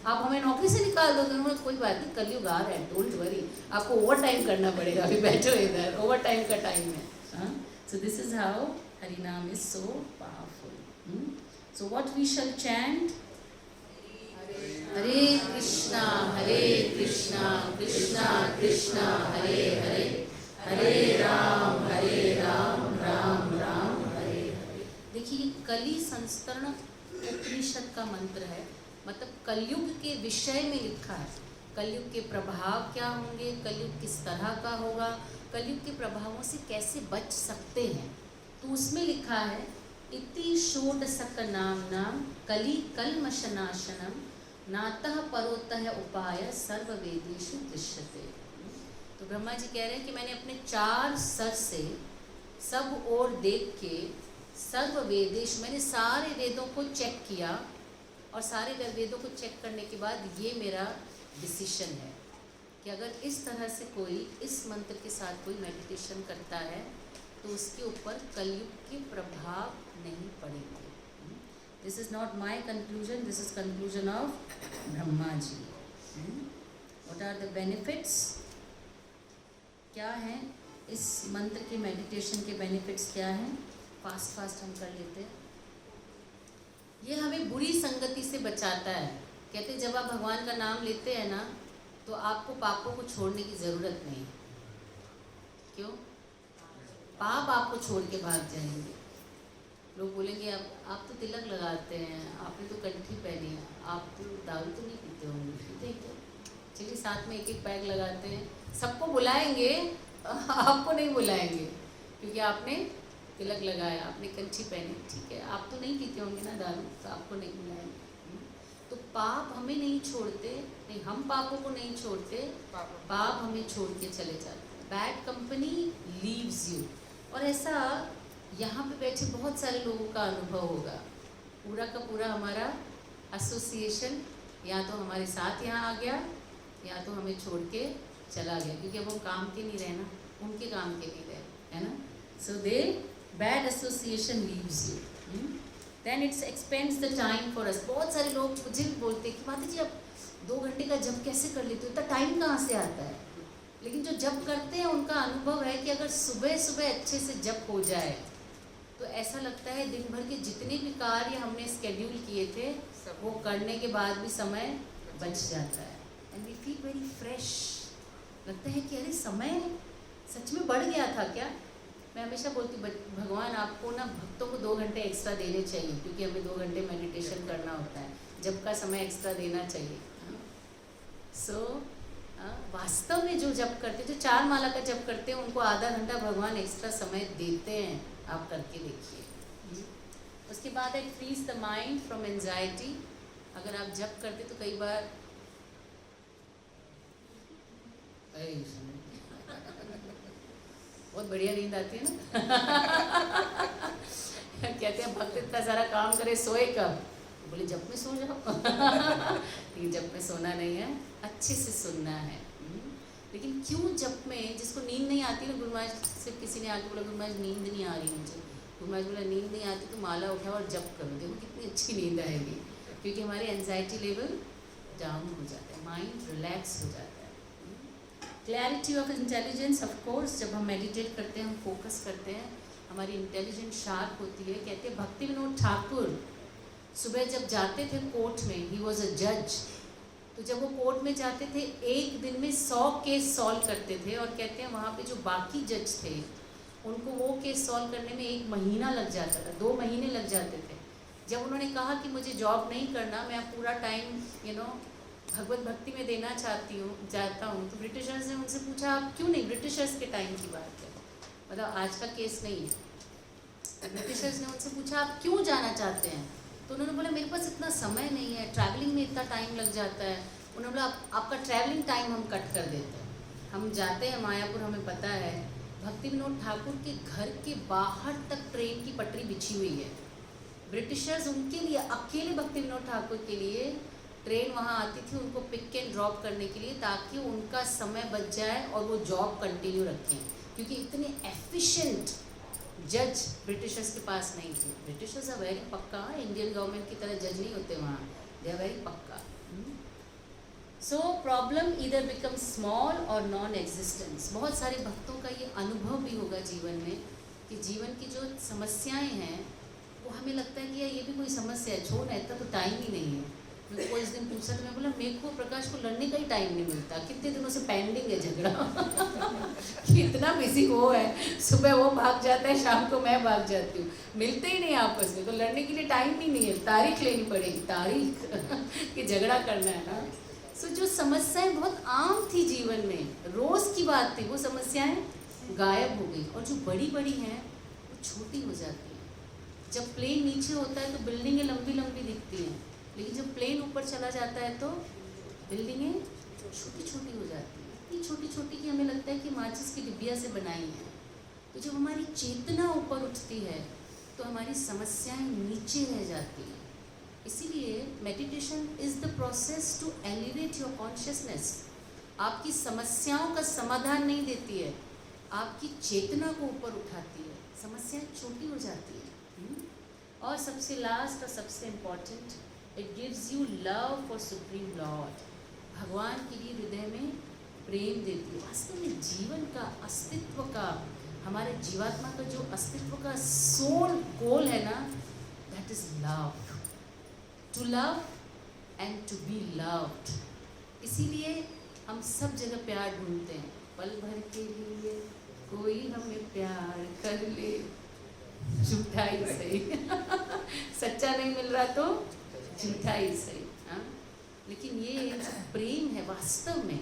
आप हमें नौकरी से निकाल दो। उन्होंने कोई बात नहीं, कलयुग आ रहा है, डोंट वरी, आपको ओवर टाइम करना पड़ेगा, अभी बैठो इधर, ओवर टाइम का टाइम है। So this is how Harinaam is so powerful. So what we shall chant, Hare Krishna Krishna Krishna Hare Hare, Hare Ram Ram Ram Hare Hare. देखिए कली संस्करण उपनिषद का मंत्र है, मतलब कलयुग के विषय में लिखा है। कलयुग के प्रभाव क्या होंगे, कलयुग किस तरह का होगा, कलयुग के प्रभावों से कैसे बच सकते हैं। तो उसमें लिखा है इति षोडशक नाम कली कल्मषनाशनम नातः परोतः उपाय सर्ववेदेषु दृश्यते। तो ब्रह्मा जी कह रहे हैं कि मैंने अपने 4 सर से सब ओर देख के सर्व वेदेश, मैंने सारे वेदों को चेक किया और सारे वेदों को चेक करने के बाद ये मेरा डिसीजन है कि अगर इस तरह से कोई इस मंत्र के साथ कोई मेडिटेशन करता है तो उसके ऊपर कलयुग के प्रभाव नहीं पड़ेंगे। This is not my conclusion, this is conclusion of Brahma ji. What are the benefits? क्या हैं इस मंत्र के मेडिटेशन के बेनिफिट्स क्या हैं? फास्ट हम कर लेते हैं। ये हमें बुरी संगति से बचाता है। कहते हैं जब आप भगवान का नाम लेते हैं ना तो आपको पापों को छोड़ने की ज़रूरत नहीं। क्यों? पाप आपको छोड़ के भाग जाएंगे। लोग बोलेंगे आप तो तिलक लगाते हैं, आपने तो कंठी पहनी है, आप तो दारू तो नहीं पीते होंगे, पीते हैं क्या? चलिए साथ में एक एक पैक लगाते हैं, सबको बुलाएंगे, आपको नहीं बुलाएंगे क्योंकि आपने तिलक लगाया, आपने कंठी पहनी, ठीक है, आप तो नहीं पीते होंगे ना दारू, तो आपको नहीं बुलाएंगे। तो पाप हमें नहीं छोड़ते, नहीं हम पापों को नहीं छोड़ते, पाप हमें छोड़ के चले जाते हैं। Bad company leaves you. और ऐसा यहाँ पे बैठे बहुत सारे लोगों का अनुभव होगा, पूरा का पूरा हमारा एसोसिएशन या तो हमारे साथ यहाँ आ गया या तो हमें छोड़ के चला गया, क्योंकि अब हम काम के नहीं रहे ना, उनके काम के नहीं रहे, है ना। So they bad association leaves you, then it's expands the time for us. बहुत सारे लोग मुझे भी बोलते हैं कि माता जी आप 2 घंटे का जप कैसे कर लेते हो, इतना टाइम कहाँ से आता है। लेकिन जो जप करते हैं उनका अनुभव है कि अगर सुबह सुबह अच्छे से जप हो जाए तो ऐसा लगता है दिन भर के जितने भी कार्य हमने स्केड्यूल किए थे वो करने के बाद भी समय बच जाता है, and we feel very fresh. लगता है कि अरे समय सच में बढ़ गया था क्या। मैं हमेशा बोलती हूँ भगवान आपको ना भक्तों को 2 घंटे एक्स्ट्रा देने चाहिए, क्योंकि हमें 2 घंटे मेडिटेशन करना होता है, जब का समय एक्स्ट्रा देना चाहिए। सो वास्तव में जो जप करते, जो 4 माला का जप करते हैं, उनको आधा घंटा भगवान एक्स्ट्रा समय देते हैं। आप करके देखिए। उसके बाद it frees the mind from anxiety. अगर आप जप करते तो कई बार बहुत बढ़िया नींद आती है ना। कहते हैं भक्त इतना सारा काम करे सोए कब, बोले जब में सो जाओ। लेकिन जब में सोना नहीं है, अच्छे से सुनना है। लेकिन क्यों जब में, जिसको नींद नहीं आती ना, गुरु महाराज से किसी ने आके बोला गुरु महाराज नींद नहीं आ रही मुझे, गुरु महाराज बोला नींद नहीं आती तो माला उठाओ और जप करो, देखो कितनी अच्छी नींद आएगी। क्योंकि हमारे एंजाइटी लेवल डाउन हो जाता है, माइंड रिलैक्स हो जाता है। Clarity of intelligence, of course जब हम मेडिटेट करते हैं, हम फोकस करते हैं, हमारी इंटेलिजेंस शार्प होती है। कहते हैं भक्ति विनोद ठाकुर सुबह जब जाते थे कोर्ट में, ही वॉज अ जज, तो जब वो कोर्ट में जाते थे एक दिन में 100 केस सॉल्व करते थे। और कहते हैं वहाँ पे जो बाकी जज थे उनको वो केस सॉल्व करने में 1 महीना लग जाता था, 2 महीने लग जाते थे। जब उन्होंने कहा कि मुझे जॉब नहीं करना, मैं पूरा टाइम भगवत भक्ति में देना चाहता हूँ, तो ब्रिटिशर्स ने उनसे पूछा आप क्यों नहीं, ब्रिटिशर्स के टाइम की बात है, मतलब आज का केस नहीं है। ब्रिटिशर्स ने उनसे पूछा आप क्यों जाना चाहते हैं, तो उन्होंने बोला मेरे पास इतना समय नहीं है, ट्रैवलिंग में इतना टाइम लग जाता है। उन्होंने बोला आपका ट्रैवलिंग टाइम हम कट कर देते हैं, हम जाते हैं मायापुर, हमें पता है भक्ति विनोद ठाकुर के घर के बाहर तक ट्रेन की पटरी बिछी हुई है। ब्रिटिशर्स उनके लिए, अकेले भक्ति विनोद ठाकुर के लिए ट्रेन वहाँ आती थी उनको पिक एंड ड्रॉप करने के लिए, ताकि उनका समय बच जाए और वो जॉब कंटिन्यू रखें, क्योंकि इतने एफिशिएंट जज ब्रिटिशर्स के पास नहीं थे। ब्रिटिशर्स आर वेरी पक्का, इंडियन गवर्नमेंट की तरह जज नहीं होते वहाँ, दे आर वेरी पक्का। सो प्रॉब्लम इधर बिकम स्मॉल और नॉन एग्जिस्टेंस। बहुत सारे भक्तों का ये अनुभव भी होगा जीवन में कि जीवन की जो समस्याएं हैं वो हमें लगता है कि यार ये भी कोई समस्या है, छोड़, इतना तो टाइम ही नहीं है। मेरे को इस दिन पूछा तो मैं बोला मेरे को प्रकाश को लड़ने का ही टाइम नहीं मिलता, कितने दिनों से पेंडिंग है झगड़ा। कितना बिजी वो है, सुबह वो भाग जाता है, शाम को मैं भाग जाती हूँ, मिलते ही नहीं आपस में, तो लड़ने के लिए टाइम ही नहीं है। तारीख लेनी पड़ेगी, तारीख कि झगड़ा करना है ना। सो जो समस्याएं बहुत आम थी जीवन में, रोज़ की बात थी, वो समस्याएं गायब हो गई, और जो बड़ी बड़ी हैं वो छोटी हो जाती हैं। जब प्लेन नीचे होता है तो बिल्डिंगें लंबी लंबी दिखती हैं, लेकिन जब प्लेन ऊपर चला जाता है तो बिल्डिंगें छोटी छोटी हो जाती हैं, इतनी छोटी छोटी कि हमें लगता है कि माचिस की डिब्बिया से बनाई हैं। तो जब हमारी चेतना ऊपर उठती है तो हमारी समस्याएं नीचे रह जाती हैं। इसीलिए meditation is the process to elevate your consciousness. आपकी समस्याओं का समाधान नहीं देती है, आपकी चेतना को ऊपर उठाती है, समस्याएं छोटी हो जाती हैं। और सबसे लास्ट और सबसे important, it gives you love for supreme Lord. भगवान के लिए हृदय में प्रेम देती है। वास्तव में जीवन का, अस्तित्व का, हमारे जीवात्मा का जो अस्तित्व का सोल गोल है ना, that is love, to love and to be loved. इसीलिए हम सब जगह प्यार ढूंढते हैं, पल भर के लिए कोई हमें प्यार कर ले, झूठा ही सही सच्चा नहीं मिल रहा तो झूठा ही सही। हाँ, लेकिन ये जो प्रेम है वास्तव में,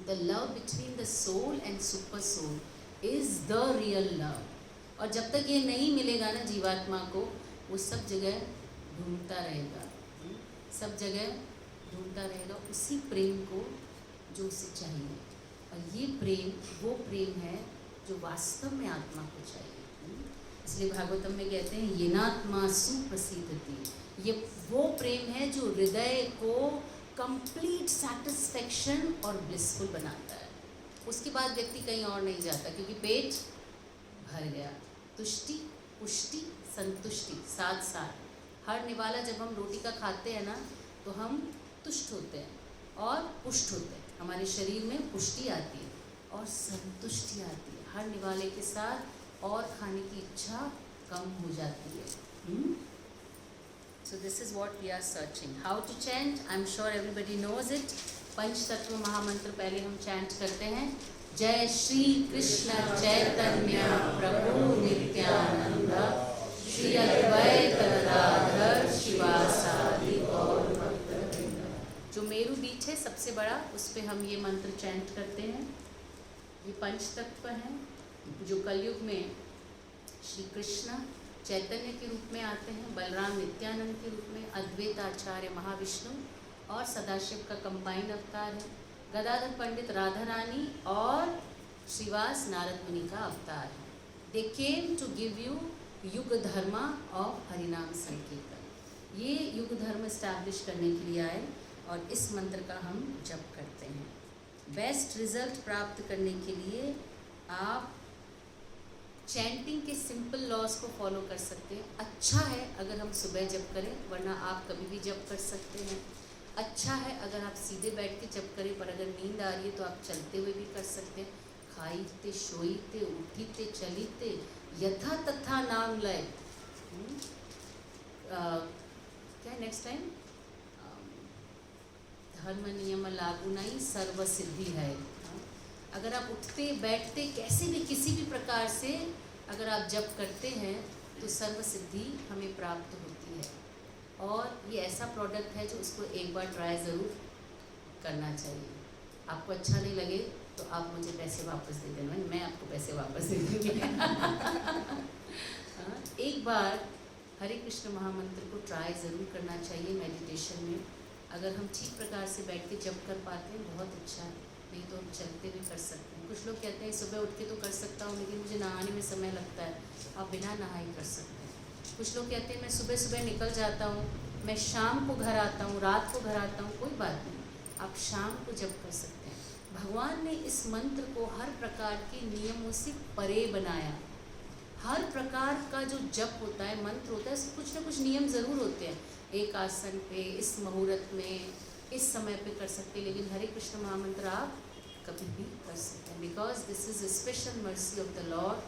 the love between the soul and super soul is the real love. और जब तक ये नहीं मिलेगा ना जीवात्मा को, वो सब जगह ढूंढता रहेगा, सब जगह ढूंढता रहेगा उसी प्रेम को जो उसे चाहिए। और ये प्रेम वो प्रेम है जो वास्तव में आत्मा को चाहिए। इसलिए भागवतम में कहते हैं येनात्मा सुप्रसिद्धति, ये वो प्रेम है जो हृदय को कंप्लीट सैटिस्फैक्शन और ब्लिसफुल बनाता है। उसके बाद व्यक्ति कहीं और नहीं जाता, क्योंकि पेट भर गया। तुष्टि पुष्टि संतुष्टि साथ साथ। हर निवाला जब हम रोटी का खाते हैं ना, तो हम तुष्ट होते हैं और पुष्ट होते हैं, हमारे शरीर में पुष्टि आती है और संतुष्टि आती है। हर निवाले के साथ और खाने की इच्छा कम हो जाती है। So this is what we are searching. How to chant? I'm sure everybody knows it. पंच तत्व महामंत्र पहले हम चैंट करते हैं। जय श्री कृष्ण चैतन्य प्रभु नित्यानंद, श्री अद्वैत गदाधर शिवासादि गौर भक्तवृंद। जो मेरू बीच है सबसे बड़ा, उस पे हम ये मंत्र चैंट करते हैं। ये पंच तत्व हैं जो कलयुग में श्री कृष्ण चैतन्य के रूप में आते हैं, बलराम नित्यानंद के रूप में, अद्वैत आचार्य महाविष्णु और सदाशिव का कंबाइन अवतार है, गदाधर पंडित राधा रानी और श्रीवास नारद मुनि का अवतार है। दे केम टू गिव यू युग धर्मा ऑफ हरिनाम संकीर्तन। ये युग धर्म इस्टेब्लिश करने के लिए आए और इस मंत्र का हम जप करते हैं। बेस्ट रिजल्ट प्राप्त करने के लिए आप चैंटिंग के सिंपल लॉज को फॉलो कर सकते हैं। अच्छा है अगर हम सुबह जप करें, वरना आप कभी भी जप कर सकते हैं। अच्छा है अगर आप सीधे बैठ के जप करें, पर अगर नींद आ रही है तो आप चलते हुए भी कर सकते हैं। खाईते सोईते उठीते चलीते यथा तथा नाम लय। क्या नेक्स्ट टाइम? धर्म नियम लागू नहीं सर्व सिद्धि है। अगर आप उठते बैठते कैसे भी किसी भी प्रकार से अगर आप जप करते हैं तो सर्व सिद्धि हमें प्राप्त होती है। और ये ऐसा प्रोडक्ट है जो उसको एक बार ट्राई ज़रूर करना चाहिए। आपको अच्छा नहीं लगे तो आप मुझे पैसे वापस दे देना, मैं आपको पैसे वापस दे दूँगी। एक बार हरे कृष्ण महामंत्र को ट्राई ज़रूर करना चाहिए मेडिटेशन में। अगर हम ठीक प्रकार से बैठ के जप कर पाते हैं बहुत अच्छा है, नहीं तो हम चलते भी कर सकते हैं। कुछ लोग कहते हैं सुबह उठ के तो कर सकता हूँ लेकिन मुझे नहाने में समय लगता है, आप बिना नहाए कर सकते हैं। कुछ लोग कहते हैं मैं सुबह सुबह निकल जाता हूँ, मैं शाम को घर आता हूँ, रात को घर आता हूँ, कोई बात नहीं, आप शाम को जप कर सकते हैं। भगवान ने इस मंत्र को हर प्रकार के नियमों से परे बनाया। हर प्रकार का जो जप होता है, मंत्र होता है, कुछ ना कुछ नियम ज़रूर होते हैं। एक आसन पे, इस मुहूर्त में, इस समय पे कर सकते हैं, लेकिन हरे कृष्ण महामंत्र आप कभी भी कर सकते हैं। Because this is a special mercy of the Lord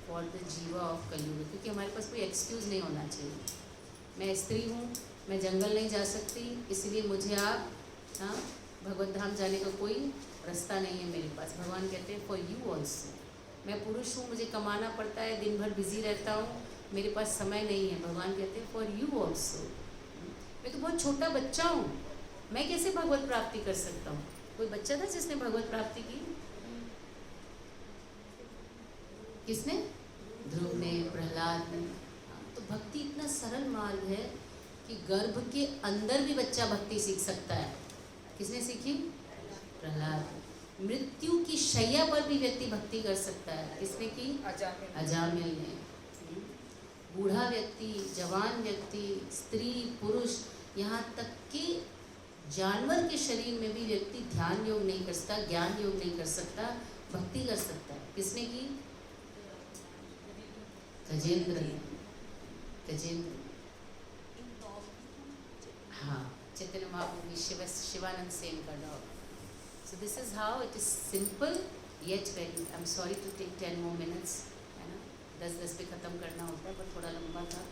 for the जीवा ऑफ कलयुग। क्योंकि हमारे पास कोई एक्सक्यूज़ नहीं होना चाहिए। मैं स्त्री हूँ, मैं जंगल नहीं जा सकती, इसलिए मुझे आप भगवत धाम जाने का कोई रास्ता नहीं है मेरे पास। भगवान कहते हैं फॉर यू ऑल्सो। मैं पुरुष हूँ, मुझे कमाना पड़ता है, दिन भर बिजी रहता हूँ, मेरे पास समय नहीं है। भगवान कहते हैं फॉर यू ऑल्सो। मैं तो बहुत छोटा बच्चा हूँ, मैं कैसे भगवत प्राप्ति कर सकता हूँ? कोई बच्चा था जिसने भगवत प्राप्ति की? किसने? ध्रुव ने, प्रहलाद ने। तो भक्ति इतना सरल मार्ग है कि गर्भ के अंदर भी बच्चा भक्ति सीख सकता है। किसने सीखी? प्रहलाद। मृत्यु की शैया पर भी व्यक्ति भक्ति कर सकता है। किसने की? अजामिल ने। बूढ़ा व्यक्ति, जवान व्यक्ति, स्त्री, पुरुष, यहाँ तक कि जानवर के शरीर में भी व्यक्ति ध्यान योग नहीं कर सकता, ज्ञान योग नहीं कर सकता, भक्ति कर सकता है। किसने की? गजेंद्र ने। गजेंद्र, हाँ, चैतन्य महाप्रभु शिवानंद सेन का dog. So this is how it is simple yet very. I am sorry to take 10 more minutes, है ना, 10 पे ख़त्म करना होता है, पर थोड़ा लंबा था।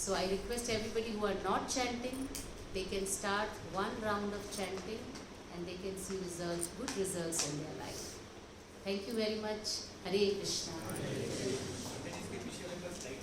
So I request everybody who are not chanting, they can start one round of chanting and they can see results, good results in their life. Thank you very much. Hare Krishna.